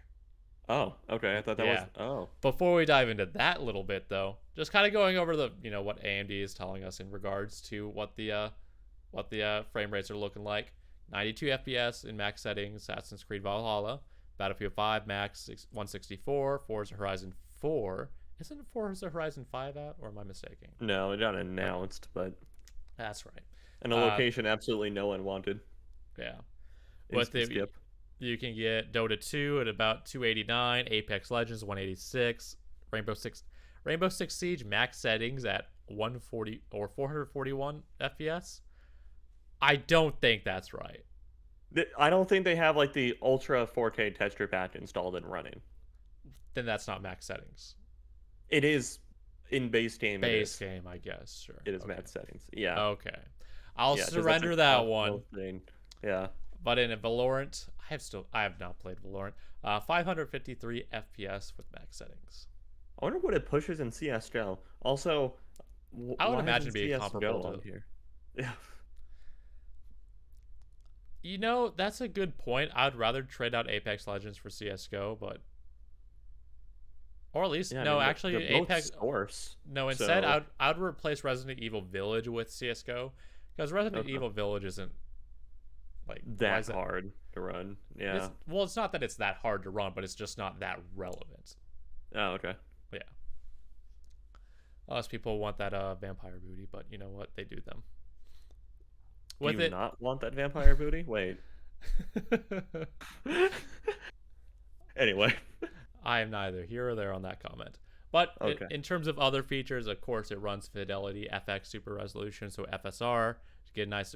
Oh, okay. I thought that was. Oh. Before we dive into that little bit, though, just kind of going over the, you know, what AMD is telling us in regards to what the frame rates are looking like. 92 FPS in max settings, Assassin's Creed Valhalla. Battlefield 5 max 164, Forza Horizon 4. Isn't Forza Horizon 5 out, or am I mistaken? No, it got announced, but that's right. And a location absolutely no one wanted. Yeah. With it, you can get Dota 2 at about 289, Apex Legends 186, Rainbow Six Siege max settings at 140 or 441 FPS. I don't think that's right. I don't think they have like the Ultra 4K texture pack installed and running. Then that's not max settings. It is in base game. Base game, I guess. Sure. It is max settings. Yeah. Okay. I'll surrender that one. Yeah. But in a Valorant, I have not played Valorant. 553 FPS with max settings. I wonder what it pushes in CS:GO. Also, I would imagine being comparable to here. Yeah. You know, that's a good point. I'd rather trade out Apex Legends for CS:GO, but or at least actually Apex source. No, instead I'd replace Resident Evil Village with CS:GO, because Resident Evil Village isn't like that hard to run. Yeah. It's not that it's that hard to run, but it's just not that relevant. Oh, okay. Yeah. Unless people want that vampire booty, but you know what? They do them. Do you not want that vampire booty? Wait. Anyway. I am neither here or there on that comment. But in terms of other features, of course, it runs Fidelity FX Super Resolution, so FSR, to get a nice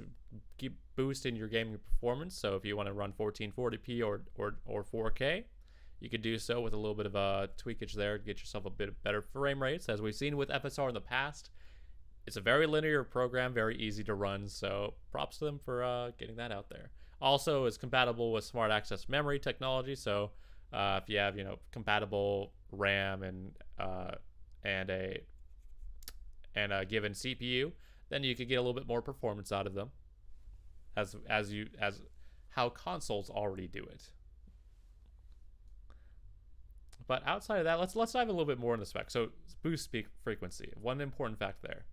boost in your gaming performance. So if you want to run 1440p or 4K, you could do so with a little bit of a tweakage there to get yourself a bit better frame rates. As we've seen with FSR in the past, it's a very linear program, very easy to run, so props to them for getting that out there. Also, it's compatible with smart access memory technology, so if you have, you know, compatible RAM and a given CPU, then you could get a little bit more performance out of them, as how consoles already do it. But outside of that, let's dive a little bit more in the spec. So boost frequency, one important fact there.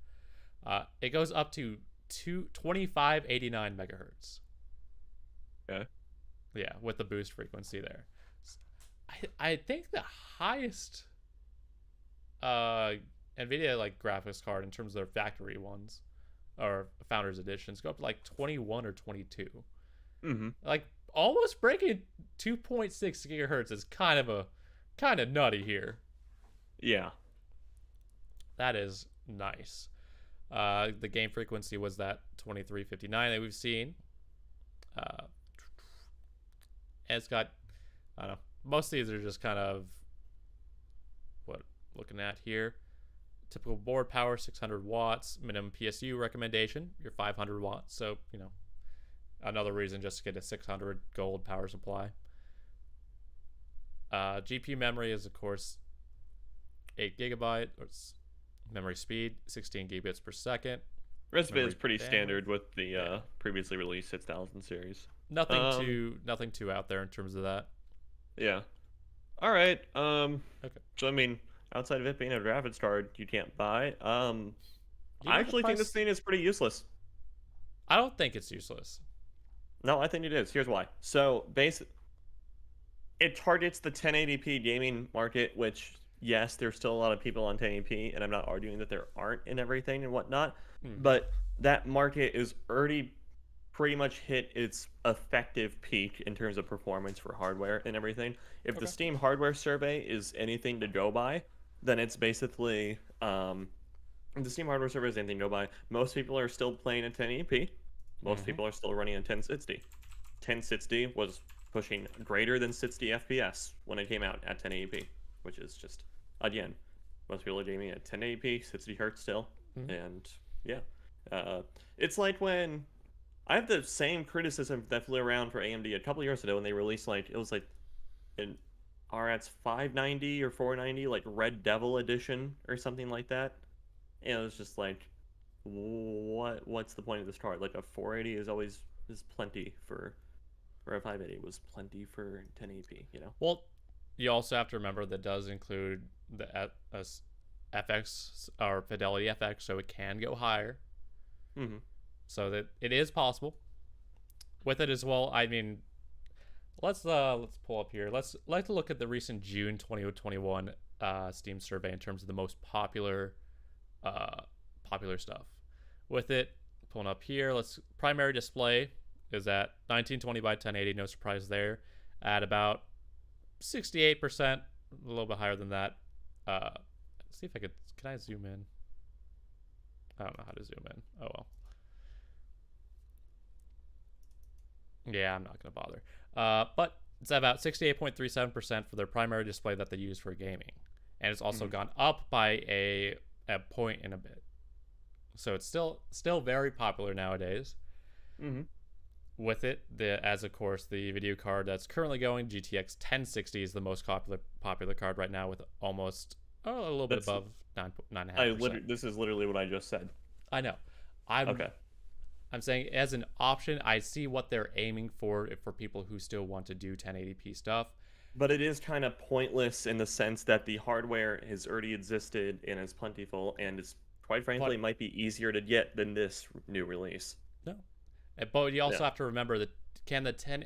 It goes up to 2589 megahertz. Okay. Yeah, with the boost frequency there. I think the highest NVIDIA like graphics card in terms of their factory ones or Founders Editions go up to like 21 or 22. Mm-hmm. Like almost breaking 2.6 gigahertz is kind of nutty here. Yeah. That is nice. The game frequency was that 2359 that we've seen. And it's got, I don't know, most of these are just kind of what looking at here. Typical board power 600 watts, minimum PSU recommendation, you're 500 watts. So, you know, another reason just to get a 600 gold power supply. GPU memory is, of course, 8 gigabyte. Memory speed 16 gigabits per second. Rest of it is pretty standard with the previously released 6000 series. Nothing too out there in terms of that. Yeah. All right. Okay. So I mean, outside of it being a graphics card you can't buy, Do you I know the actually think price? this thing is pretty useless. I don't think it's useless. No, I think it is. Here's why. So, it targets the 1080p gaming market, which, yes, there's still a lot of people on 1080p, and I'm not arguing that there aren't and everything and whatnot, Hmm. but that market is already pretty much hit its effective peak in terms of performance for hardware and everything. If the Okay. Steam hardware survey is anything to go by, then it's basically if the Steam hardware survey is anything to go by, most people are still playing at 1080p. Most Hmm. people are still running at 1060. 1060 was pushing greater than 60 FPS when it came out at 1080p, which is just, again, most people are gaming at 1080p, 60 hertz still, Hmm. and yeah, uh, it's like when I have the same criticism that flew around for AMD a couple years ago when they released it was like an RX 590 or 490 like Red Devil edition or something like that, and it was just like, what's the point of this card? Like a 480 is plenty for, or a 580 was plenty for 1080p, you know? Well, you also have to remember that does include the FX or Fidelity FX, so it can go higher. Mm-hmm. So that it is possible with it as well. I mean, let's pull up here. Let's look at the recent June 2021 Steam survey in terms of the most uh, popular stuff. With it, pulling up here, let's primary display is at 1920 by 1080. No surprise there. At about 68%, a little bit higher than that. Let's see if I could. Can I zoom in? I don't know how to zoom in. Oh well. Yeah, I'm not gonna bother. But it's about 68.37% for their primary display that they use for gaming, and it's also Mm-hmm. gone up by a point and a bit. So it's still very popular nowadays. Mm-hmm. With it, as of course the video card that's currently going, GTX 1060 is the most popular card right now with almost a little bit That's above 9.5%. this is literally what I just said. I know. I'm Okay. I'm saying as an option, I see what they're aiming for people who still want to do 1080p stuff. But it is kind of pointless in the sense that the hardware has already existed and is plentiful, and it's quite frankly But might be easier to get than this new release. no. But you Yeah. also have to remember that can the 10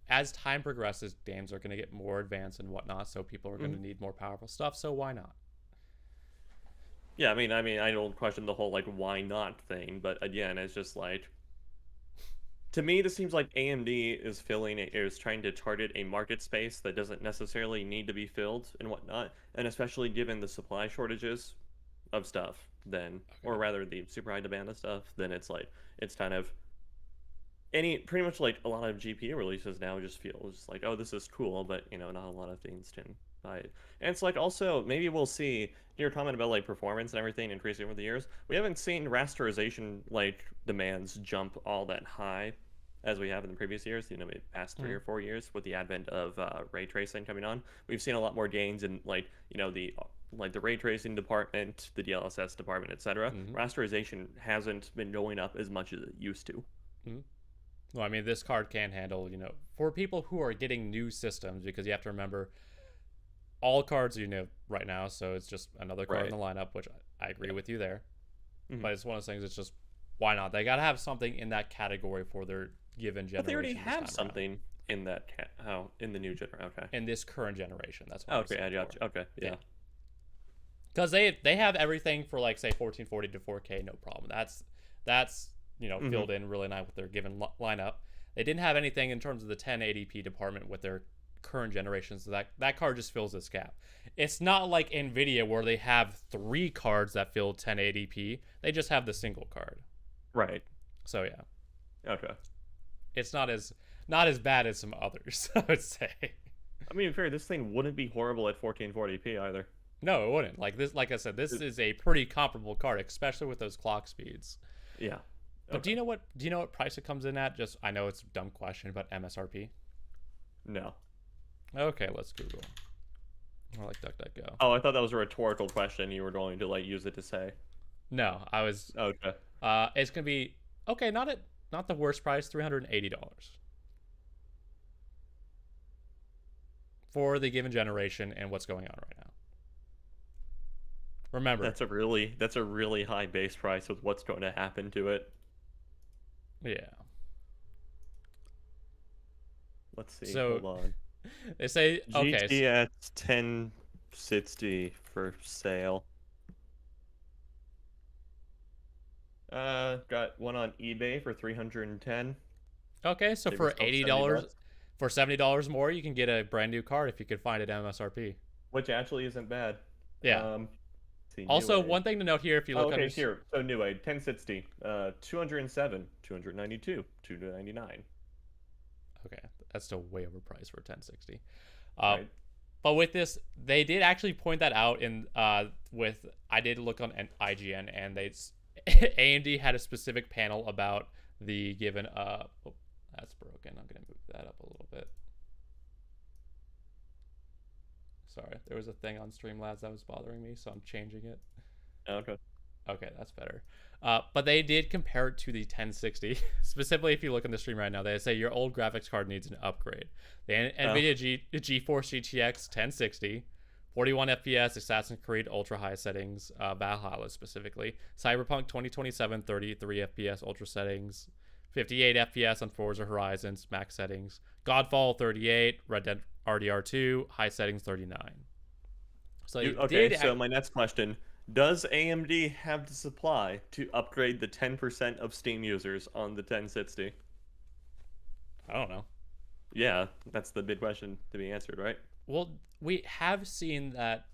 as time progresses, games are going to get more advanced and whatnot, so people are going to Mhm. need more powerful stuff. So why not? Yeah, I mean, I don't question the whole like why not thing, but again, it's just like, to me, this seems like AMD is trying to target a market space that doesn't necessarily need to be filled and whatnot, and especially given the supply shortages of stuff, then, or Okay. rather the super high demand of stuff, then it's kind of pretty much like a lot of GPU releases now just feel just like, oh, this is cool, but not a lot of things can buy it. And it's like also maybe we'll see your comment about like performance and everything increasing over the years. We haven't seen rasterization like demands jump all that high as we have in the previous years. Maybe past 3 or 4 years with the advent of ray tracing coming on. We've seen a lot more gains in the ray tracing department, the DLSS department, etc. Mm-hmm. Rasterization hasn't been going up as much as it used to. Mm-hmm. Well, I mean, this card can handle, for people who are getting new systems, because you have to remember all cards, right now, so it's just another card Right. in the lineup, which I agree Yeah. with you there. Mhm. But it's one of those things, it's just, why not? They got to have something in that category for their given But they already generation this time have around. something in that in the new generation. Okay. In this current generation, that's what Oh, I'm okay, I saying got for. you. Okay, yeah. Because they have everything for, like, say, 1440 to 4K, no problem. That's filled in really nice with their given lineup. They didn't have anything in terms of the 1080p department with their current generation, so that card just fills this gap. It's not like Nvidia where they have 3 cards that fill 1080p. They just have the single card. Right. So yeah, Okay. it's not as bad as some others, I would say. I mean, fair. This thing wouldn't be horrible at 1440p either. No, it wouldn't. Like I said, this is a pretty comparable card, especially with those clock speeds. Yeah. But do you know what price it comes in at? Just, I know it's a dumb question, but MSRP. No. Okay, let's Google. I like DuckDuckGo. Oh, I thought that was a rhetorical question. You were going to like use it to say. No, I was. Okay. It's gonna be okay. Not the worst price. $380 for the given generation and what's going on right now. Remember. That's a really high base price with what's going to happen to it. Yeah. Let's see. So Hold on. they say okay. GTX 1060 for sale. Got one on eBay for 310. Okay, so Save for yourself $80, $70. for $70 more, you can get a brand new card if you could find it at MSRP. Which actually isn't bad. Yeah. Let's see, Also, Newegg. one thing to note here, if you look okay, under here. So Newegg 1060, 207, 292, 299. Okay, that's still way overpriced for 1060. Right. But with this, they did actually point that out in with I did look on IGN, and they AMD had a specific panel about the given oh, that's broken. I'm gonna move that up a little bit. Sorry, there was a thing on Streamlabs that was bothering me, so I'm changing it. Okay. Okay, that's better. But they did compare it to the 1060. Specifically, if you look on the stream right now, they say your old graphics card needs an upgrade. The NVIDIA GeForce GTX 1060, 41 FPS, Assassin's Creed ultra high settings, Valhalla specifically, Cyberpunk 2027 33 FPS ultra settings, 58 FPS on Forza Horizons max settings, Godfall 38, Red Dead RDR2 high settings 39. So okay, so my next question. Does AMD have the supply to upgrade the 10% of Steam users on the 1060? I don't know. Yeah, that's the big question to be answered, right? Well, we have seen that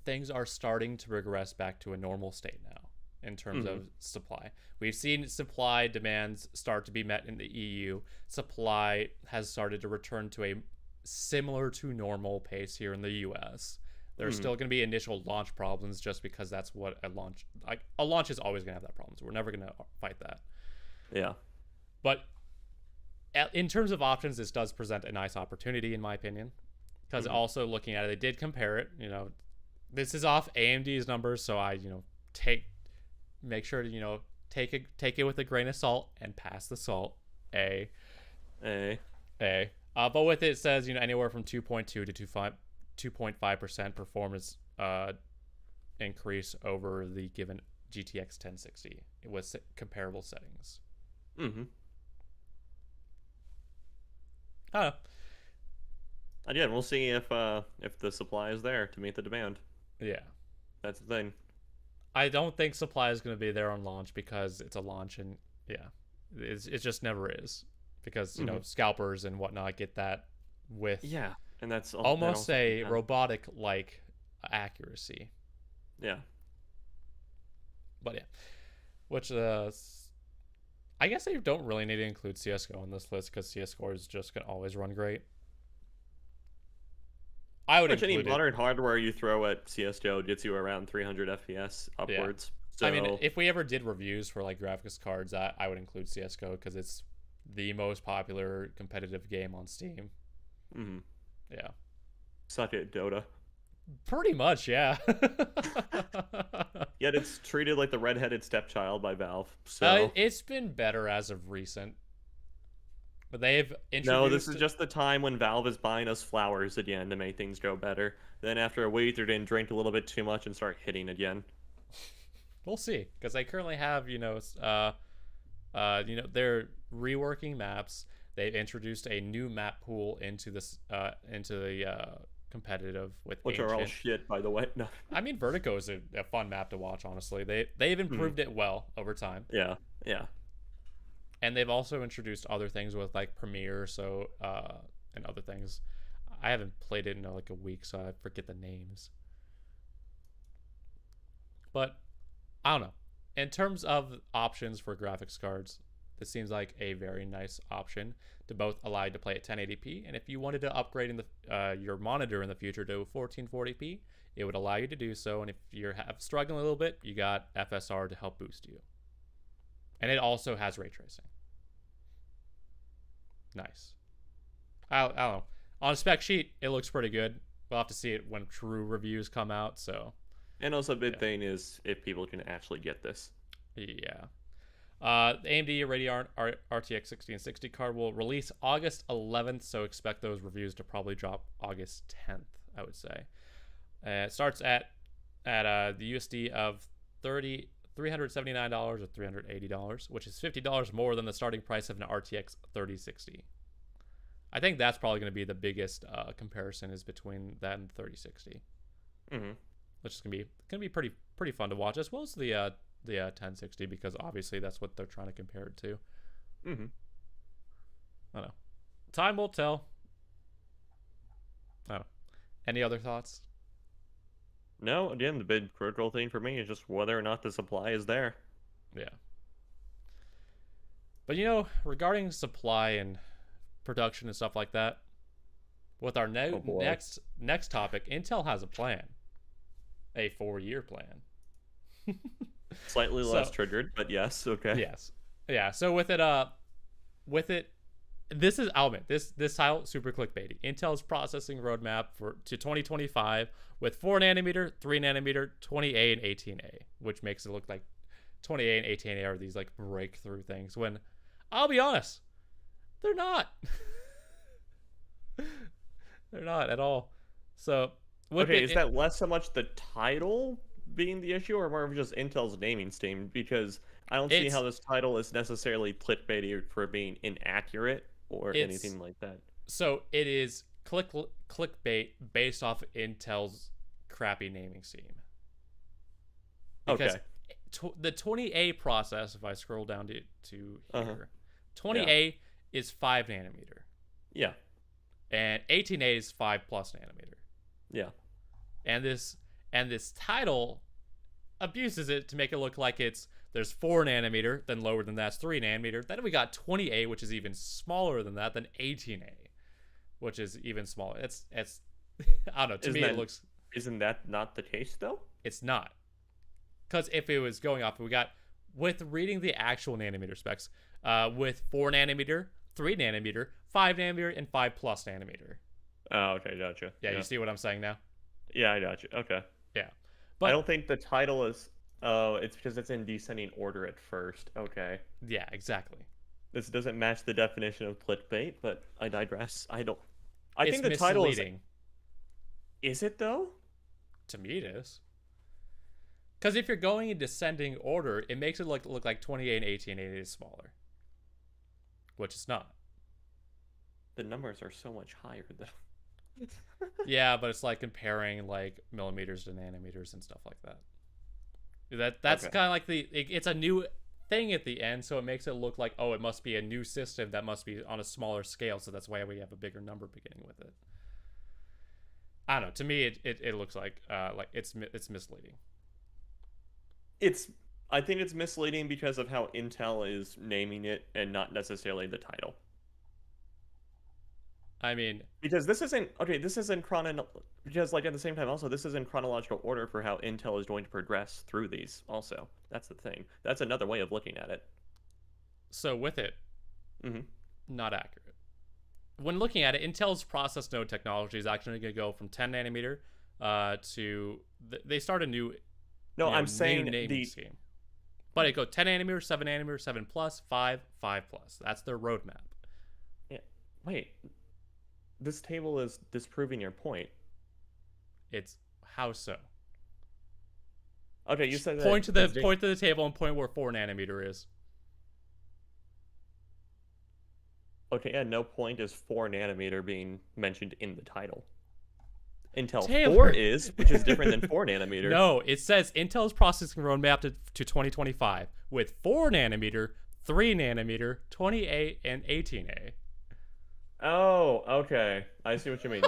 things are starting to progress back to a normal state now in terms of supply. We've seen supply demands start to be met in the EU. Supply has started to return to a similar to normal pace here in the US. There's still going to be initial launch problems just because that's what a launch is always going to have that problems. We're never going to fight that. Yeah. But in terms of options, this does present a nice opportunity, in my opinion, because also looking at it, they did compare it. This is off AMD's numbers, so I, make sure to, take it with a grain of salt and pass the salt. But with it says, anywhere from 2.2 to 2.5% performance increase over the given GTX 1060 with comparable settings. I don't know. Again, we'll see if the supply is there to meet the demand. Yeah, that's the thing. I don't think supply is going to be there on launch because it's a launch, and it just never is because scalpers and whatnot get that with and that's almost a robotic like accuracy. Yeah. But which I guess they don't really need to include CS:GO on this list because CS:GO is just gonna always run great. I would include any modern hardware you throw at CS:GO gets you around 300 FPS upwards. So... I mean, if we ever did reviews for like graphics cards, I would include CS:GO because it's the most popular competitive game on Steam. Yeah. Suck it, Dota. Pretty much, yeah. Yet it's treated like the redheaded stepchild by Valve. So it's been better as of recent. But they've introduced... No, this is just the time when Valve is buying us flowers again to make things go better. Then after a week, they're going to drink a little bit too much and start hitting again. We'll see, because they currently have, they're reworking maps. They've introduced a new map pool into this, into the competitive with which Ancient. Are all shit, by the way. No. I mean, Vertigo is a fun map to watch. Honestly, they've improved it well over time. Yeah. And they've also introduced other things with like Premiere, and other things. I haven't played it in like a week, so I forget the names. But I don't know. In terms of options for graphics cards, this seems like a very nice option to both allow you to play at 1080p, and if you wanted to upgrade your monitor in the future to 1440p, it would allow you to do so. And if you're struggling a little bit, you got FSR to help boost you. And it also has ray tracing. Nice. I don't know. On a spec sheet, it looks pretty good. We'll have to see it when true reviews come out. So. And also, a big thing is if people can actually get this. Yeah. The AMD Radeon RTX 1660 card will release August 11th, so expect those reviews to probably drop August 10th, I would say. It starts at the USD of $379 or $380, which is $50 more than the starting price of an RTX 3060. I think that's probably going to be the biggest comparison is between that and 3060, which is going to be pretty fun to watch, as well as the 1060, because obviously that's what they're trying to compare it to. I don't know. Time will tell. I don't know. Any other thoughts? No, again, the big critical thing for me is just whether or not the supply is there. Yeah. But regarding supply and production and stuff like that, with our next topic, Intel has a plan. A 4-year plan. Slightly less triggered, but yes, okay. Yes. Yeah, so with it, this is, I'll admit, this title super clickbaity. Intel's processing roadmap to 2025 with 4 nanometer, 3 nanometer, 20A, and 18A, which makes it look like 20A and 18A are these like breakthrough things. When I'll be honest, they're not. They're not at all. So is that less so much the title being the issue, or more of just Intel's naming scheme? Because I don't see how this title is necessarily clickbaity for being inaccurate or anything like that. So it is clickbait based off Intel's crappy naming scheme. Because the 20A process, if I scroll down to here, 20A is 5 nanometer. Yeah. And 18A is 5+ nanometer. Yeah. And this title abuses it to make it look like there's 4 nanometer, then lower than that's 3 nanometer. Then we got 20A, which is even smaller than that, then 18A, which is even smaller. It's I don't know. To me, it looks. Isn't that not the case though? It's not, because if it was going off, we got with reading the actual nanometer specs, with 4 nanometer, 3 nanometer, 5 nanometer, and 5+ nanometer. Oh, okay, gotcha. Yeah, you see what I'm saying now? Yeah, I gotcha. Okay. Yeah, but I don't think the title is. Oh, it's because it's in descending order at first. Okay. Yeah, exactly. This doesn't match the definition of clickbait, but I digress. I think the misleading. title is. Is it though? To me, it is. Because if you're going in descending order, it makes it look like 28 and 18 is smaller, which it's not. The numbers are so much higher though. Yeah, but it's like comparing like millimeters to nanometers and stuff like that. That's kind of like it's a new thing at the end, so it makes it look like, oh, it must be a new system that must be on a smaller scale, so that's why we have a bigger number beginning with it. I don't know. To me, it looks like it's misleading. I think it's misleading because of how Intel is naming it and not necessarily the title. I mean, because this isn't because like at the same time also this is in chronological order for how Intel is going to progress through these. Also, that's the thing. That's another way of looking at it. So with it, not accurate. When looking at it, Intel's process node technology is actually going to go from 10 nanometer to they start a new. No, I'm saying naming scheme. But it goes 10 nanometer, 7 nanometer, 7+, 5, 5+. That's their roadmap. Yeah. Wait. This table is disproving your point. It's how so? Okay, you said point to the table and point where 4 nanometer is. Okay, at no point is 4 nanometer being mentioned in the title. Intel Taylor. 4 is, which is different than 4 nanometer. No, it says Intel's processing roadmap to 2025 with 4 nanometer, 3 nanometer, 20A, and 18A. Oh, okay. I see what you mean.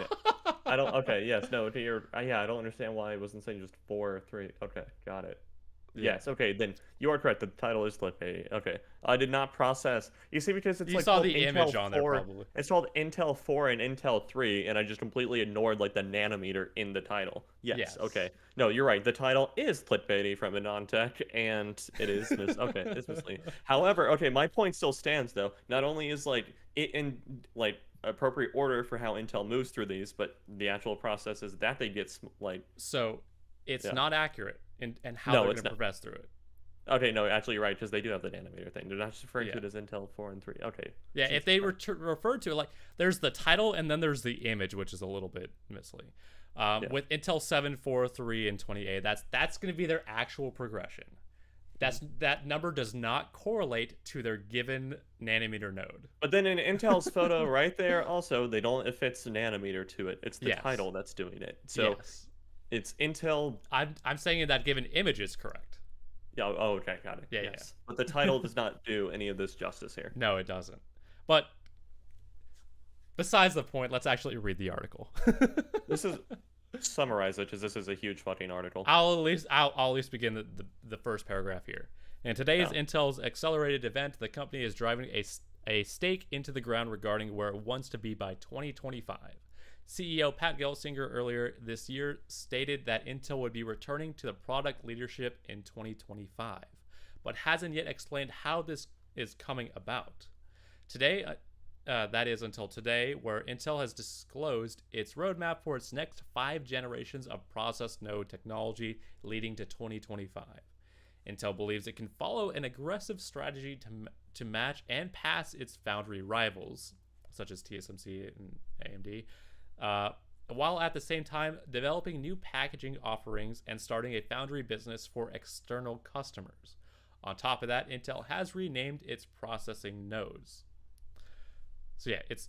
I don't. Okay, yes, no. I don't understand why it wasn't saying just 4 or 3. Okay, got it. Yeah. Yes. Okay, then you are correct. The title is clickbait. Okay, I did not process. You see, because it's you like saw the Intel image on 4, there probably. It's called Intel 4 and Intel 3, and I just completely ignored like the nanometer in the title. Yes. Okay. No, you're right. The title is clickbaity from a non-tech, and it is okay. It's misleading. However, okay, my point still stands though. Not only is like it in like appropriate order for how Intel moves through these, but the actual process is that they get like. So it's not accurate and how they're going to progress through it. Okay, no, actually you're right, because they do have the nanometer thing. They're not just referring Yeah. to it as Intel 4 and 3. Okay. Yeah, Jesus if they Christ. refer to it, like, there's the title and then there's the image, which is a little bit misleading. Yeah. With Intel 7, 4, 3, and 28, that's going to be their actual progression. That number does not correlate to their given nanometer node. But then in Intel's photo right there, also, they don't affix a nanometer to it. It's the Yes. title that's doing it. So yes. it's Intel. I'm saying that given image is correct. Yeah, oh, okay, got it. Yeah, yes. But the title does not do any of this justice here. No, it doesn't. But besides the point, let's actually read the article. This is summarize it, because this is a huge fucking article. I'll at least begin the first paragraph here. In today's Yeah. Intel's accelerated event, the company is driving a stake into the ground regarding where it wants to be by 2025. CEO Pat Gelsinger earlier this year stated that Intel would be returning to the product leadership in 2025, but hasn't yet explained how this is coming about. Today, that is until today, where Intel has disclosed its roadmap for its next 5 generations of process node technology leading to 2025. Intel believes it can follow an aggressive strategy to match and pass its foundry rivals, such as TSMC and AMD, while at the same time developing new packaging offerings and starting a foundry business for external customers. On top of that, Intel has renamed its processing nodes. So yeah, it's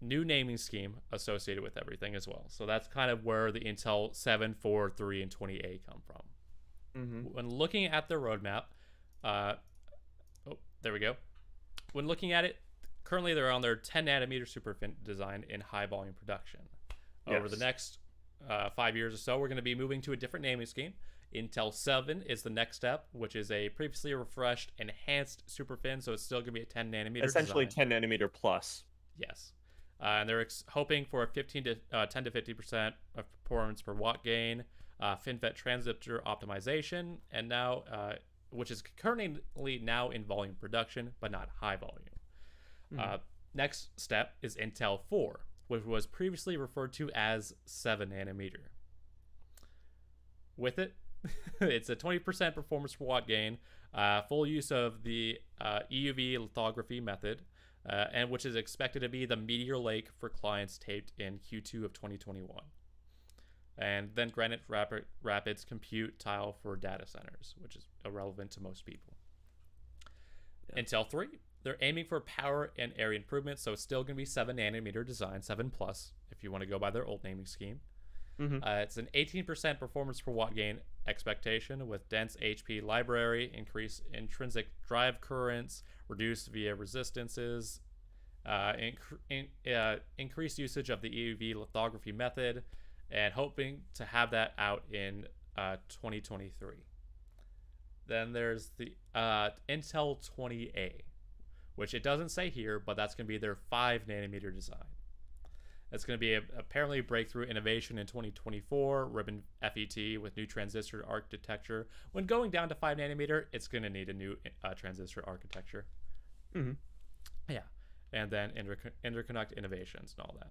new naming scheme associated with everything as well. So that's kind of where the Intel 7, 4, 3, and 20A come from. When looking at their roadmap, there we go. When looking at it, currently they're on their 10 nanometer superfin design in high volume production. Over the next 5 years or so, we're going to be moving to a different naming scheme. Intel 7 is the next step, which is a previously refreshed, enhanced superfin, so it's still going to be a 10 nanometer Essentially design. 10 nanometer plus. Yes. And they're hoping for a 10 to 50% of performance per watt gain, FinFET transistor optimization, and now, which is currently now in volume production, but not high volume. Next step is Intel 4, which was previously referred to as 7 nanometer. With it, it's a 20% performance per watt gain, full use of the EUV lithography method, and which is expected to be the Meteor Lake for clients taped in Q2 of 2021. And then Granite Rapids compute tile for data centers, which is irrelevant to most people. Yeah. Intel 3, they're aiming for power and area improvements, so it's still going to be 7 nanometer design, 7 plus, if you want to go by their old naming scheme. It's an 18% performance per watt gain expectation with dense HP library, increased intrinsic drive currents, reduced via resistances, increased usage of the EUV lithography method, and hoping to have that out in 2023. Then there's the Intel 20A, which it doesn't say here, but that's going to be their 5 nanometer design. It's going to be apparently a breakthrough innovation in 2024, ribbon FET with new transistor architecture. When going down to 5 nanometer, it's going to need a new transistor architecture. Yeah. And then interconnect innovations and all that.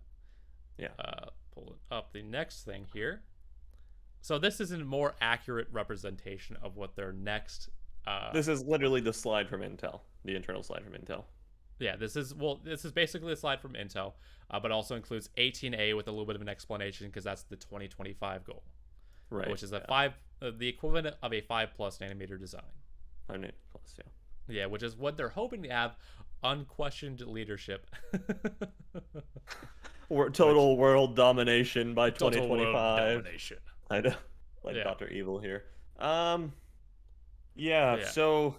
Yeah. Pull up the next thing here. So this is a more accurate representation of what their next... this is literally the slide from Intel, the internal slide from Intel. Yeah, this is basically a slide from Intel, but also includes 18A with a little bit of an explanation because that's the 2025 goal, right? Which is the equivalent of a 5+ nanometer design. 5 nanometer plus, yeah. Yeah, which is what they're hoping to have unquestioned leadership. Total world domination by 2025. Total world domination. I know, like Dr. Evil here. Yeah. So.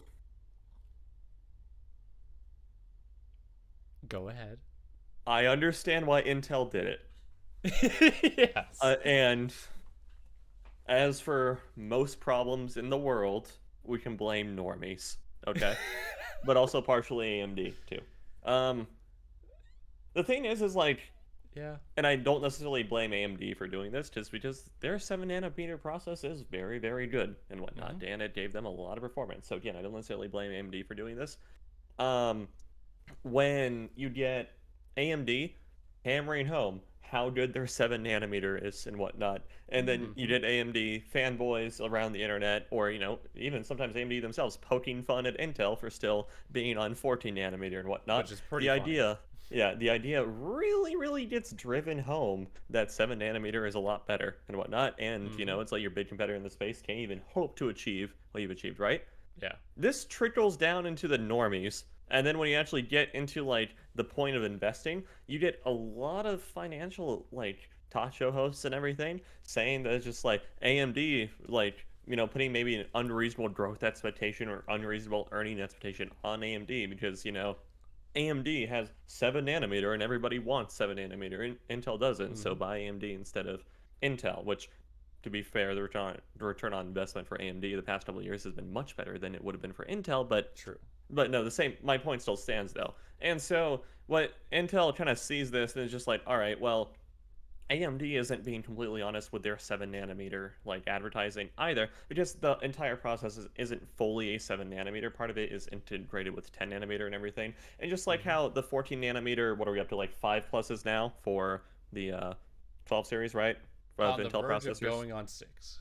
Go ahead. I understand why Intel did it. Yes. And as for most problems in the world, we can blame normies, okay? But also partially AMD, too. The thing is like... Yeah. And I don't necessarily blame AMD for doing this, just because their 7 nanometer process is very, very good and whatnot, and it gave them a lot of performance. So again, I don't necessarily blame AMD for doing this. When you get AMD hammering home, how good their 7 nanometer is and whatnot. And then you get AMD fanboys around the internet, or, even sometimes AMD themselves poking fun at Intel for still being on 14 nanometer and whatnot. Which is pretty The funny. idea, yeah, the idea really, really gets driven home that 7 nanometer is a lot better and whatnot. And, it's like your big competitor in the space can't even hope to achieve what you've achieved, right? Yeah. This trickles down into the normies. And then when you actually get into like the point of investing, you get a lot of financial like talk show hosts and everything saying that it's just like AMD, like, putting maybe an unreasonable growth expectation or unreasonable earning expectation on AMD because, AMD has 7 nanometer and everybody wants 7 nanometer and Intel doesn't. So buy AMD instead of Intel, which, to be fair, the return on investment for AMD the past couple of years has been much better than it would have been for Intel, but True. But no, my point still stands though. And so what Intel kind of sees this and is just like, all right, well, AMD isn't being completely honest with their 7 nanometer like advertising either, because the entire process isn't fully a 7 nanometer. Part of it is integrated with 10 nanometer and everything. And just like how the 14 nanometer, what are we up to, like 5 pluses now for the 12 series, right? On Intel the verge processors. of going on 6.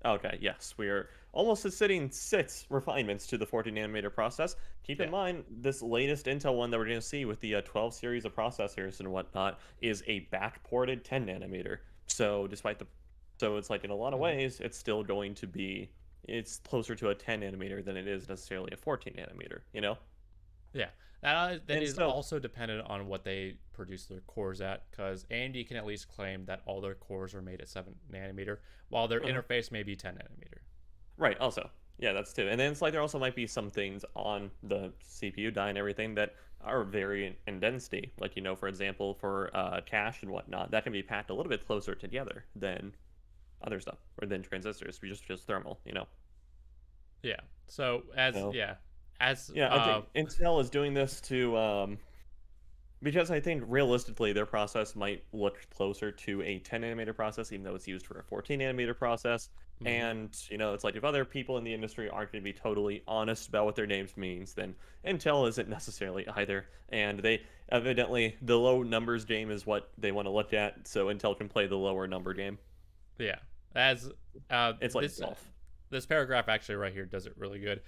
Okay, yes, we are almost sitting 6 refinements to the 14 nanometer process. Keep in mind, this latest Intel one that we're going to see with the 12 series of processors and whatnot is a backported 10 nanometer. So so it's like in a lot of ways, it's still going to be, it's closer to a 10 nanometer than it is necessarily a 14 nanometer, Yeah. That is also dependent on what they produce their cores at, because AMD can at least claim that all their cores are made at 7 nanometer, while their interface may be 10 nanometer. Right, also. Yeah, that's too. And then it's like there also might be some things on the CPU die and everything that are vary in density. Like, for example, for cache and whatnot, that can be packed a little bit closer together than other stuff, or than transistors, just thermal, Yeah. So, I think Intel is doing this to because I think realistically their process might look closer to a 10 nanometer process, even though it's used for a 14 nanometer process. And it's like if other people in the industry aren't going to be totally honest about what their names means, then Intel isn't necessarily either. And they evidently, the low numbers game is what they want to look at, so Intel can play the lower number game. Yeah. It's like golf. This paragraph actually right here does it really good.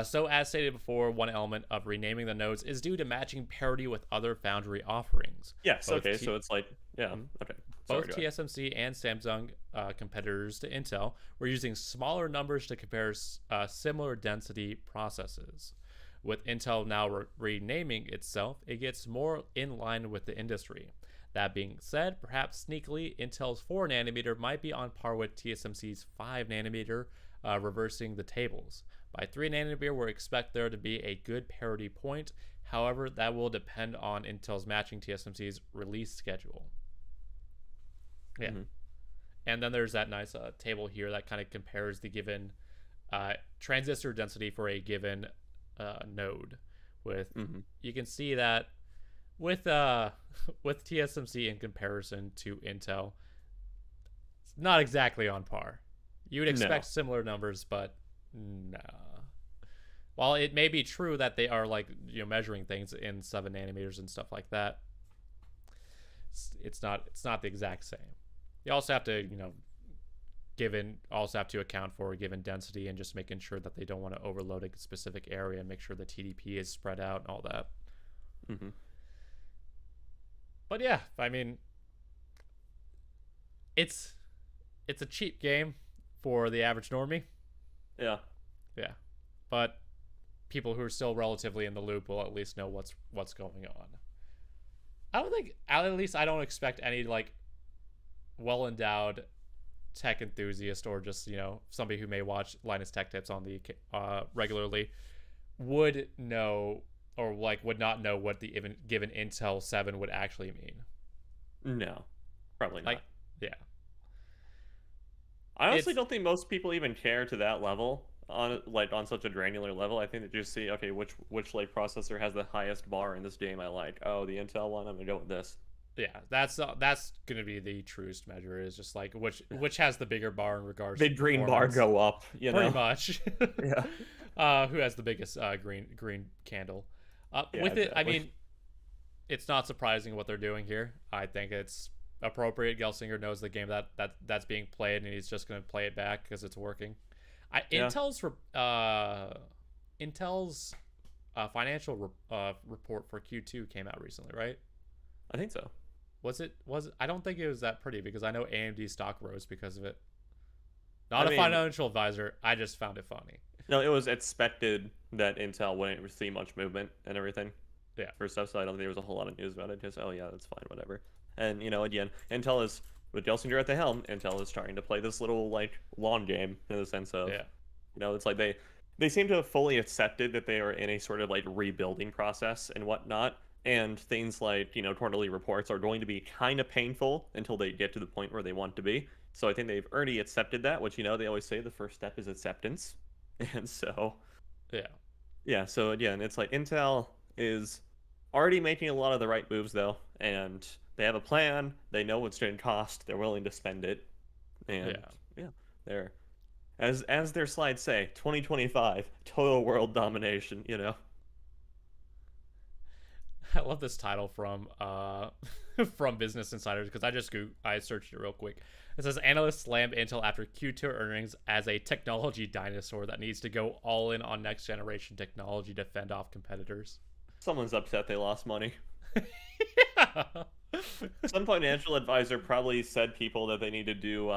So as stated before, one element of renaming the nodes is due to matching parity with other foundry offerings. Yes, okay, so it's like, yeah, okay. Both TSMC and Samsung competitors to Intel were using smaller numbers to compare similar density processes. With Intel now renaming itself, it gets more in line with the industry. That being said, perhaps sneakily, Intel's 4 nanometer might be on par with TSMC's 5 nanometer, reversing the tables. By 3 nanometer, we expect there to be a good parity point. However, that will depend on Intel's matching TSMC's release schedule. Yeah. And then there's that nice table here that kind of compares the given transistor density for a given node. With you can see that with TSMC in comparison to Intel, it's not exactly on par. You would expect similar numbers, but no. While it may be true that they are like measuring things in 7 nanometers and stuff like that, it's not the exact same. You also have to account for a given density and just making sure that they don't want to overload a specific area and make sure the TDP is spread out and all that. But yeah, I mean, it's a cheap game for the average normie. Yeah. But people who are still relatively in the loop will at least know what's going on. I don't expect any like well-endowed tech enthusiast or just somebody who may watch Linus Tech Tips on the regularly would know or like would not know what the given Intel 7 would actually mean. No, probably not. Yeah. I honestly don't think most people even care to that level on such a granular level. I think they just see, okay, which like processor has the highest bar in this game I like. Oh, the Intel one, I'm gonna go with this. Yeah, that's gonna be the truest measure, is just like which has the bigger bar in regards big to green bar go up, pretty much. Yeah. Who has the biggest green candle. Yeah, with it, exactly. I mean, it's not surprising what they're doing here. I think it's appropriate. Gelsinger knows the game that's being played, and he's just going to play it back because it's working. Yeah. Intel's financial report for Q2 came out recently, right? I think so. Was it? I don't think it was that pretty because I know AMD stock rose because of it. Not I mean, financial advisor. I just found it funny. No, it was expected that Intel wouldn't see much movement and everything. Yeah. For stuff, so I don't think there was a whole lot of news about it. Just, oh yeah, that's fine, whatever. And again, Intel is, with Gelsinger at the helm, Intel is trying to play this little like long game in the sense of, it's like they seem to have fully accepted that they are in a sort of like rebuilding process and whatnot. And things like, quarterly reports are going to be kind of painful until they get to the point where they want to be. So I think they've already accepted that, which, they always say the first step is acceptance. And so, yeah. So again, it's like Intel is already making a lot of the right moves though. And they have a plan. They know what's going to cost. They're willing to spend it. And they're, as their slides say, 2025, total world domination, I love this title from from Business Insider because I searched it real quick. It says Analysts slammed Intel after Q2 earnings as a technology dinosaur that needs to go all in on next generation technology to fend off competitors. Someone's upset they lost money. Some financial advisor probably said people that they need to do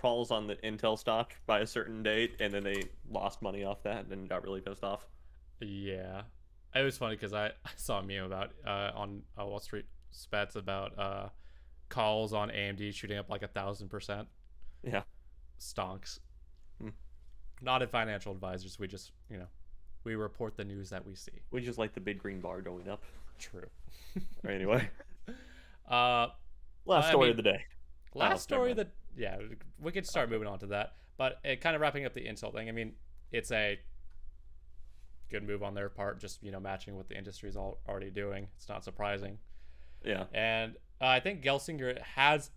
calls on the Intel stock by a certain date, and then they lost money off that and got really pissed off. Yeah, it was funny because I saw a meme about on Wall Street Spets about calls on AMD shooting up like 1,000%. Yeah, stonks. Not at financial advisors. We just we report the news that we see. We just like the big green bar going up. True. Anyway, last story of the day. Last story that we could start moving on to that, but kind of wrapping up the Intel thing. I mean, it's a good move on their part, just matching what the industry's already doing. It's not surprising. Yeah, and I think Gelsinger has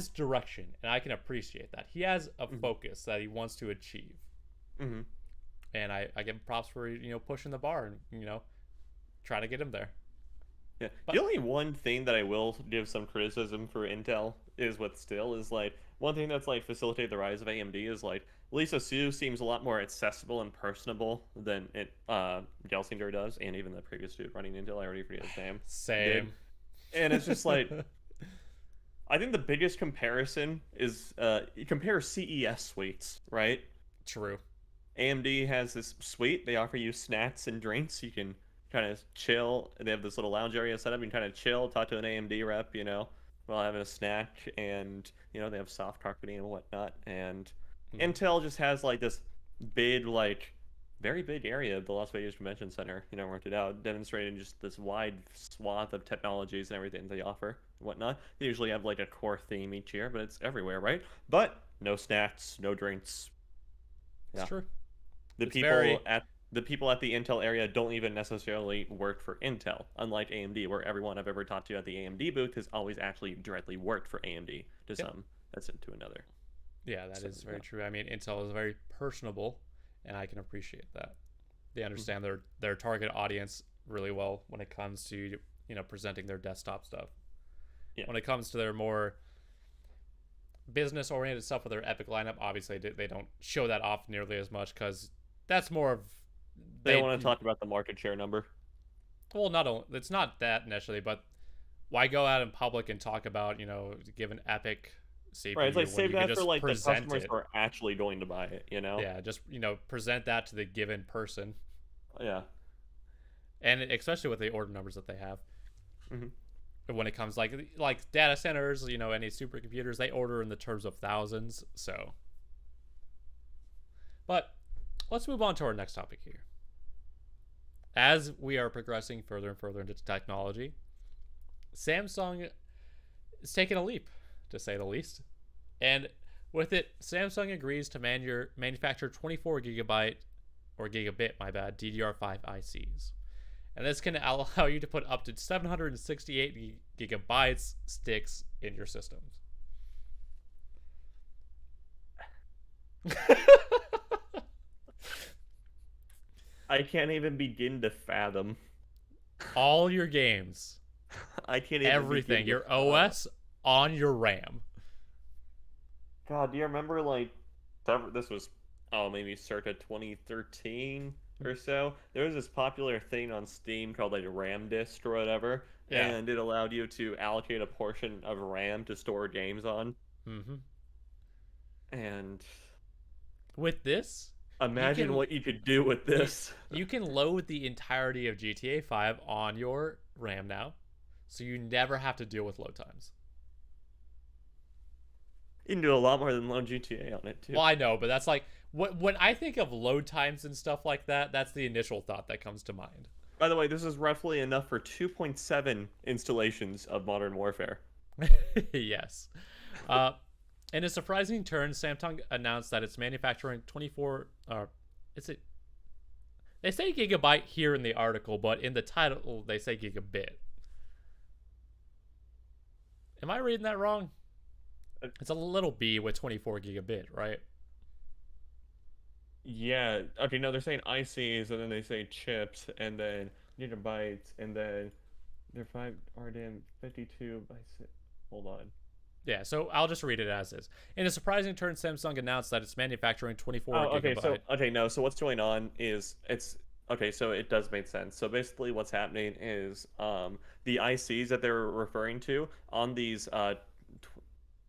direction, and I can appreciate that. He has a focus that he wants to achieve, and I give him props for pushing the bar and trying to get him there. Yeah, the only one thing that I will give some criticism for Intel is like one thing that's like facilitated the rise of AMD is like Lisa Su seems a lot more accessible and personable than Gelsinger does, and even the previous dude running Intel, I already forget his name. Same. And it's just like, I think the biggest comparison is you compare CES suites, right? True. AMD has this suite. They offer you snacks and drinks. You can kind of chill. They have this little lounge area set up. You can kind of chill, talk to an AMD rep, while having a snack, and they have soft carpeting and whatnot. And Intel just has like this big, like very big area of the Las Vegas Convention Center, rented out, demonstrating just this wide swath of technologies and everything they offer and whatnot. They usually have like a core theme each year, but it's everywhere, right? But no snacks, no drinks. Yeah. It's true. The people at the Intel area don't even necessarily work for Intel, unlike AMD, where everyone I've ever talked to at the AMD booth has always actually directly worked for AMD to some extent to another. Yeah, that is very true. I mean, Intel is very personable, and I can appreciate that. They understand their target audience really well when it comes to presenting their desktop stuff. Yeah. When it comes to their more business-oriented stuff with their Epic lineup, obviously they don't show that off nearly as much because that's more of they don't want to talk about the market share number. Well, not only it's not that necessarily, but why go out in public and talk about give an Epic CPU? Right, it's like save that for like the customers who are actually going to buy it. Yeah, just present that to the given person. Yeah, and especially with the order numbers that they have. When it comes like data centers, any supercomputers, they order in the terms of thousands. So, but let's move on to our next topic here. As we are progressing further and further into technology, Samsung is taking a leap, to say the least. And with it, Samsung agrees to manufacture 24 gigabit DDR5 ICs. And this can allow you to put up to 768 gigabytes sticks in your systems. I can't even begin to fathom all your games, I can't even everything, begin your to- OS on your RAM. God, do you remember this was maybe circa 2013 or so? There was this popular thing on Steam called like RAM disk or whatever, Yeah. and it allowed you to allocate a portion of RAM to store games on. Mm-hmm. And With this, imagine what you could do with this. you can load the entirety of GTA 5 on your RAM now, so you never have to deal with load times. You can do a lot more than load GTA on it too. Well, I know, but that's like when I think of load times and stuff like that, that's the initial thought that comes to mind. By the way, this is roughly enough for 2.7 installations of Modern Warfare. Yes. In a surprising turn, Samsung announced that it's manufacturing 24. Is it? They say gigabyte here in the article, but in the title they say gigabit. Am I reading that wrong? It's a little b with 24 gigabit, right? Yeah. Okay, no, they're saying ICs, and then they say chips, and then gigabytes, and then they're 5 RDIMM 52 by 6. Hold on. Yeah, so I'll just read it as is. In a surprising turn, Samsung announced that it's manufacturing 24 okay, gigabyte. so what's going on is so it does make sense. So basically what's happening is the ICs that they're referring to on these 24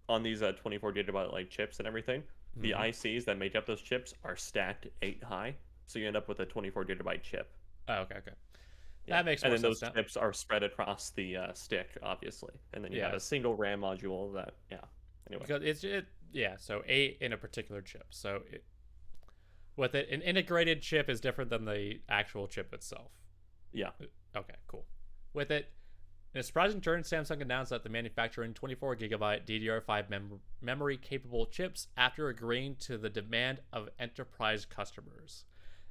gigabyte like chips and everything, the ICs that make up those chips are stacked 8 high, so you end up with a 24 gigabyte chip. Oh, okay. Yeah. That makes more sense. And then sense those now. chips are spread across the stick, obviously, and then you have Yeah. a single RAM module that Anyway, Because so 8 in a particular chip. So with it, an integrated chip is different than the actual chip itself. yeah. Okay, cool. With it, in a surprising turn, Samsung announced that the manufacturing 24 gigabyte DDR5 memory capable chips after agreeing to the demand of enterprise customers,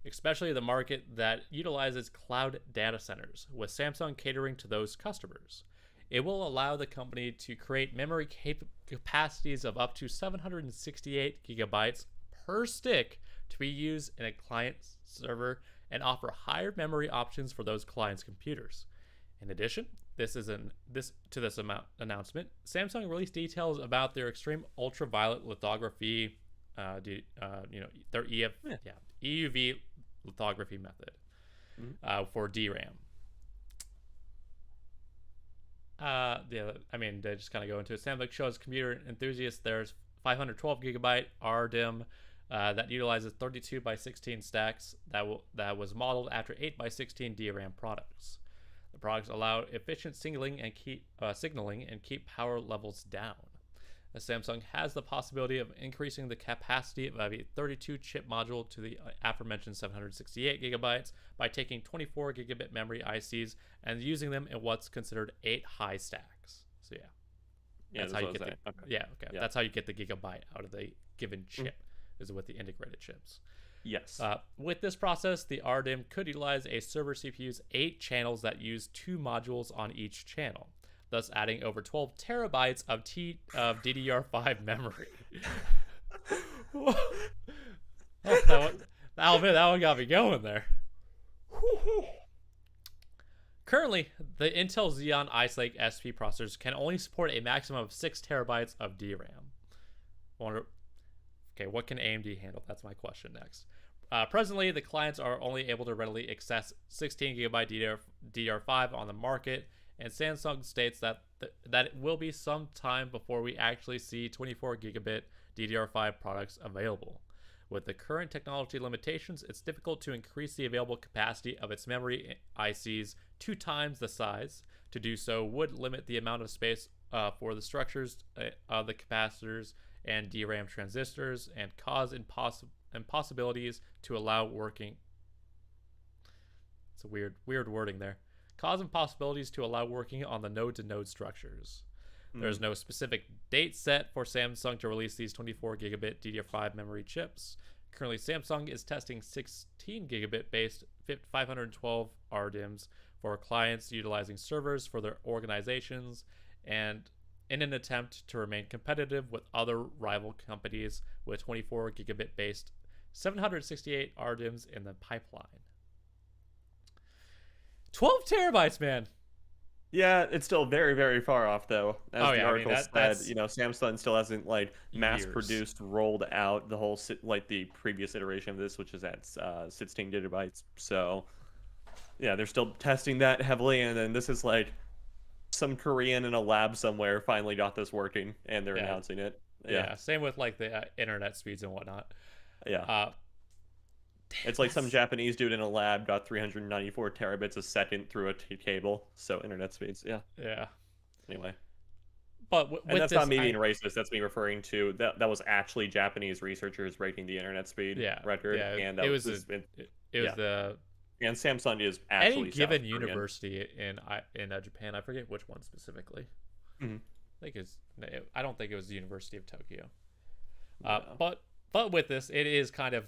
especially the market that utilizes cloud data centers, with Samsung catering to those customers. It will allow the company to create memory capacities of up to 768 gigabytes per stick to be used in a client server and offer higher memory options for those clients' computers. In addition, announcement, Samsung released details about their extreme ultraviolet lithography, their EUV lithography method for DRAM. They just kind of go into it. Samsung shows computer enthusiasts there's 512 gigabyte RDIMM that utilizes 32 by 16 stacks that was modeled after 8 by 16 DRAM products. The products allow efficient signaling and keep power levels down. The Samsung has the possibility of increasing the capacity of a 32-chip module to the aforementioned 768 gigabytes by taking 24 gigabit memory ICs and using them in what's considered 8 high stacks. So that's how you get That's how you get the gigabyte out of the given chip, is with the integrated chips. Yes. With this process, the RDIMM could utilize a server CPU's 8 channels that use 2 modules on each channel, thus adding over 12 terabytes of DDR5 memory. That one got me going there. Currently, the Intel Xeon Ice Lake SP processors can only support a maximum of 6 terabytes of DRAM. What can AMD handle? That's my question next. Presently, the clients are only able to readily access 16 gigabyte DDR5 on the market, and Samsung states that it will be some time before we actually see 24 gigabit DDR5 products available. With the current technology limitations, it's difficult to increase the available capacity of its memory ICs 2 times the size. To do so would limit the amount of space for the structures of the capacitors and DRAM transistors and cause impossibilities to allow working. It's a weird wording there. Cause impossibilities to allow working on the node-to-node structures. There's no specific date set for Samsung to release these 24 gigabit DDR5 memory chips. Currently, Samsung is testing 16 gigabit based 512 RDIMMs for clients utilizing servers for their organizations, and in an attempt to remain competitive with other rival companies with 24 gigabit based 768 RDIMMs in the pipeline. 12 terabytes, man. Yeah, it's still very, very far off though. As Oh the yeah, I mean article said, that's Samsung still hasn't like mass years. produced, rolled out the whole like the previous iteration of this, which is at 16 gigabytes. So yeah, they're still testing that heavily, and then this is like some Korean in a lab somewhere finally got this working, and they're announcing it. Yeah, same with like the internet speeds and whatnot. Yeah. It's like some Japanese dude in a lab got 394 terabits a second through a cable. So internet speeds, yeah. Yeah. Anyway. But and that's not me being racist. That's me referring to that was actually Japanese researchers breaking the internet speed record. Yeah, and that it was the and Samsung is actually any given university in Japan. I forget which one specifically. Mm-hmm. I don't think it was the University of Tokyo. But with this, it is kind of,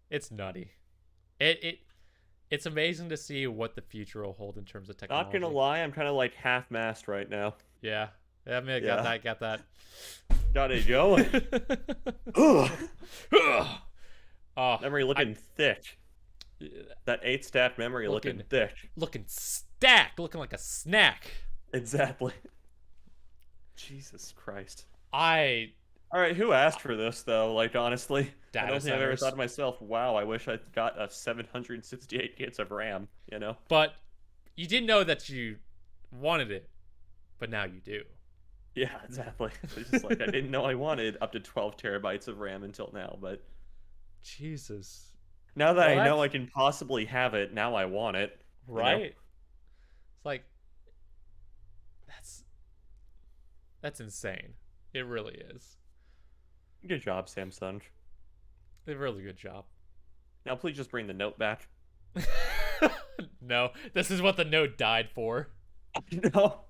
it's nutty. It's amazing to see what the future will hold in terms of technology. Not gonna lie, I'm kind of like half-mast right now. Yeah. I mean, got that. Got it going. Memory looking thick. That 8-stack memory looking thick. Looking stacked. Looking like a snack. Exactly. Jesus Christ. All right, who asked for this though? Like honestly, data I don't think centers. I've ever thought to myself, "Wow, I wish I got a 768 gigs of RAM." You know. But you didn't know that you wanted it, but now you do. Yeah, exactly. It's just like I didn't know I wanted up to 12 terabytes of RAM until now, but Jesus. Now that I know I can possibly have it, now I want it. Right? You know? It's like that's insane. It really is. Good job, Samsung. A really good job. Now please just bring the Note back. No, this is what the Note died for. No.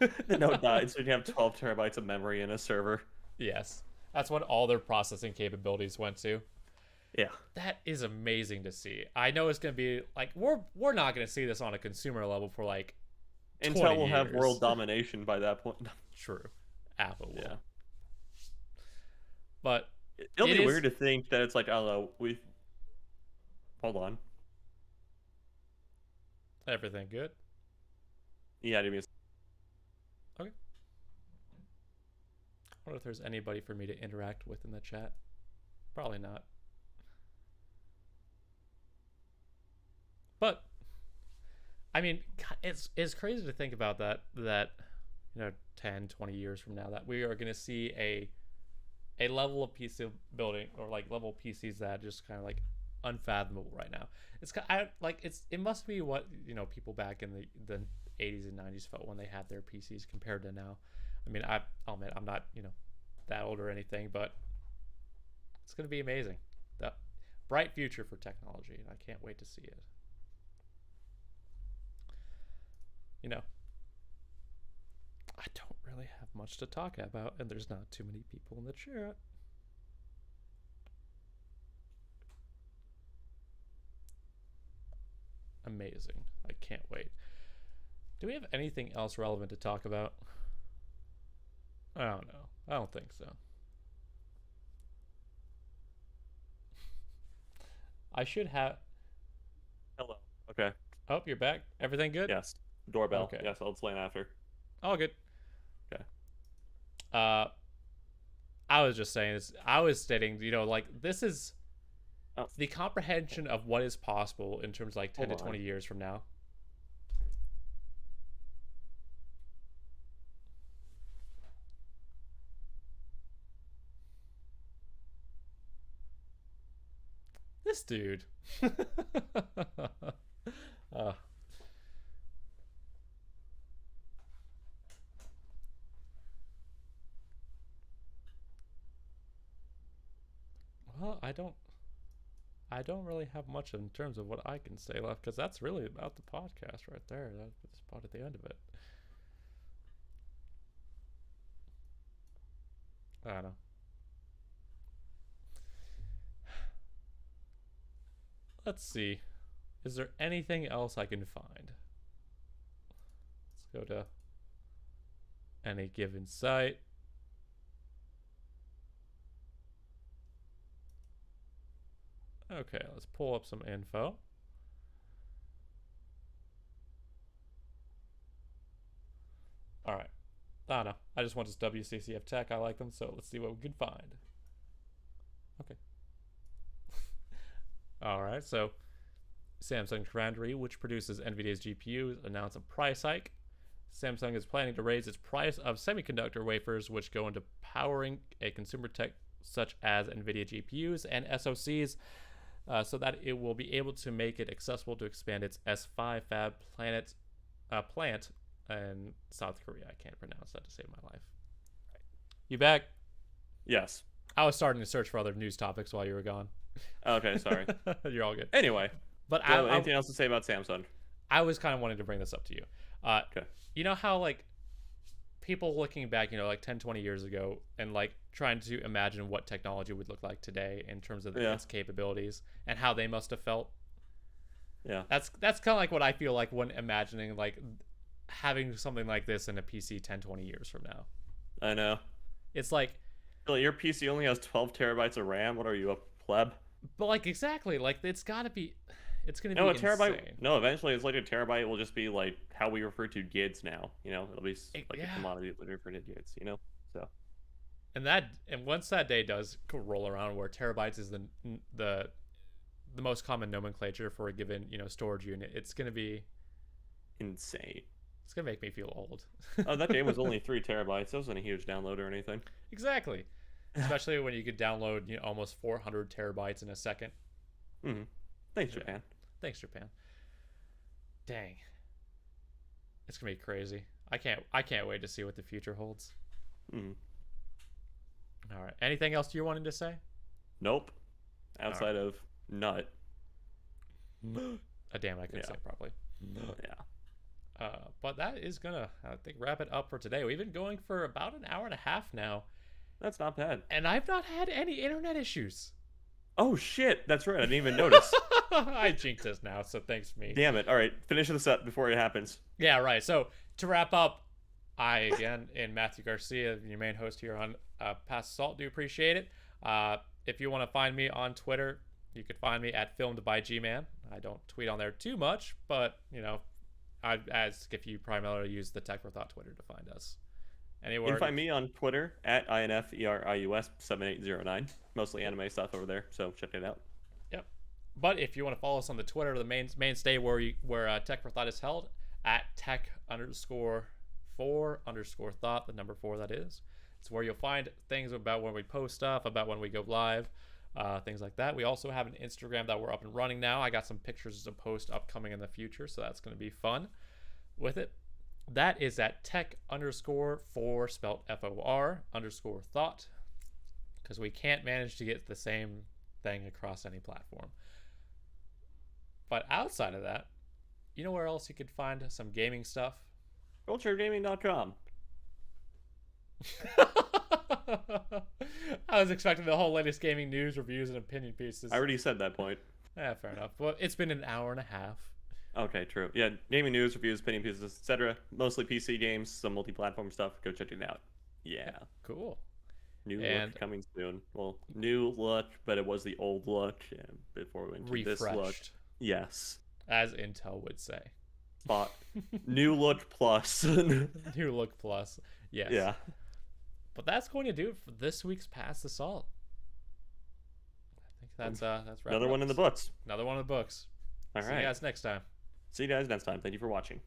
The Note died so you have 12 terabytes of memory in a server. Yes. That's what all their processing capabilities went to. Yeah. That is amazing to see. I know it's going to be like we're not going to see this on a consumer level for like 20 until we'll years. have world domination by that point. True. Apple will. Yeah. But it'll be weird to think that it's like, I don't know, hold on. Everything good? Yeah, I mean, okay. I wonder if there's anybody for me to interact with in the chat. Probably not. But I mean, it's crazy to think about that 10, 20 years from now that we are going to see a level of PC building or like level of PCs that just kind of like unfathomable right now. It must be what people back in the 80s and 90s felt when they had their PCs compared to now. I mean, I'll admit I'm not that old or anything, but it's going to be amazing. The bright future for technology, and I can't wait to see it. I don't really have much to talk about, and there's not too many people in the chat. Amazing. I can't wait. Do we have anything else relevant to talk about? I don't know. I don't think so. I should have... Hello. Okay. Oh, you're back? Everything good? Yes. Doorbell. Okay. Yes, I'll explain after. All good. Okay. I was just saying this. I was stating, this is the comprehension of what is possible in terms of like 10 to 20 years from now. This dude. Well, I don't really have much in terms of what I can say left, because that's really about the podcast right there. That's about at the end of it. I don't know. Let's see. Is there anything else I can find? Let's go to any given site. Okay, let's pull up some info. All right. I don't know. I just want this WCCF Tech. I like them, so let's see what we can find. Okay. All right. So, Samsung Foundry, which produces NVIDIA's GPUs, announced a price hike. Samsung is planning to raise its price of semiconductor wafers, which go into powering a consumer tech such as NVIDIA GPUs and SoCs, so that it will be able to make it accessible to expand its S5 fab plant in South Korea. I can't pronounce that to save my life. You back? Yes. I was starting to search for other news topics while you were gone. Okay, sorry. You're all good. Anyway, But so anything else to say about Samsung? I was kind of wanting to bring this up to you. Okay. You know how, like, people looking back, you know, like 10, 20 years ago and, like, trying to imagine what technology would look like today in terms of its capabilities and how they must have felt? Yeah. That's kind of like what I feel like when imagining, like, having something like this in a PC 10, 20 years from now. I know. It's like... Your PC only has 12 terabytes of RAM. What are you, a pleb? But, like, exactly. Like, it's gotta be... It's gonna be a terabyte. insane. No, eventually it's like a terabyte will just be like how we refer to gigs now. You know, it'll be like a commodity that we refer to gigs. You know, so. And once that day does roll around, where terabytes is the most common nomenclature for a given storage unit, it's gonna be insane. It's gonna make me feel old. Oh, that game was only 3 terabytes. That wasn't a huge download or anything. Exactly, especially when you could download almost 400 terabytes in a second. Mm-hmm. Thanks, Japan. Thanks, Japan. Dang. It's gonna be crazy. I can't wait to see what the future holds. Mm. All right. Anything else you're wanting to say? Nope. Outside of nut. Damn, I couldn't say it properly. Yeah. But that is gonna, I think, wrap it up for today. We've been going for about an hour and a half now. That's not bad. And I've not had any internet issues. Oh shit, that's right. I didn't even notice. I jinxed this now, so thanks me. Damn it. All right, finish this up before it happens. Yeah, right. So to wrap up, I again, in Matthew Garcia, your main host here on Pass Assault, do appreciate it. If you want to find me on Twitter, you could find me at Filmed by G-Man. I don't tweet on there too much, but I ask if you primarily use the Tech for Thought Twitter to find us. Anywhere. You can find me on Twitter at INFERIUS7809. Mostly anime stuff over there, so check it out. Yep. But if you want to follow us on the Twitter, the mainstay where Tech for Thought is held, at tech_for_thought, the number 4 that is. It's where you'll find things about when we post stuff, about when we go live, things like that. We also have an Instagram that we're up and running now. I got some pictures to post upcoming in the future, so that's going to be fun with it. That is at tech_for, spelled FOR, _thought, because we can't manage to get the same thing across any platform. But outside of that, you know where else you could find some gaming stuff? CultureGaming.com. I was expecting the whole latest gaming news, reviews, and opinion pieces. I already said that point. Yeah, fair enough. Well, it's been an hour and a half. Okay, true. Yeah, gaming news, reviews, opinion pieces, etc. Mostly PC games, some multi-platform stuff. Go check it out. Yeah. Cool. New look coming soon. Well, new look, but it was the old look before we went to this look. Yes. As Intel would say. But new look plus. New look plus. Yes. Yeah. But that's going to do it for this week's Pass Assault. I think that's another one in the books. Another one in the books. All right. See you guys next time. See you guys next time. Thank you for watching.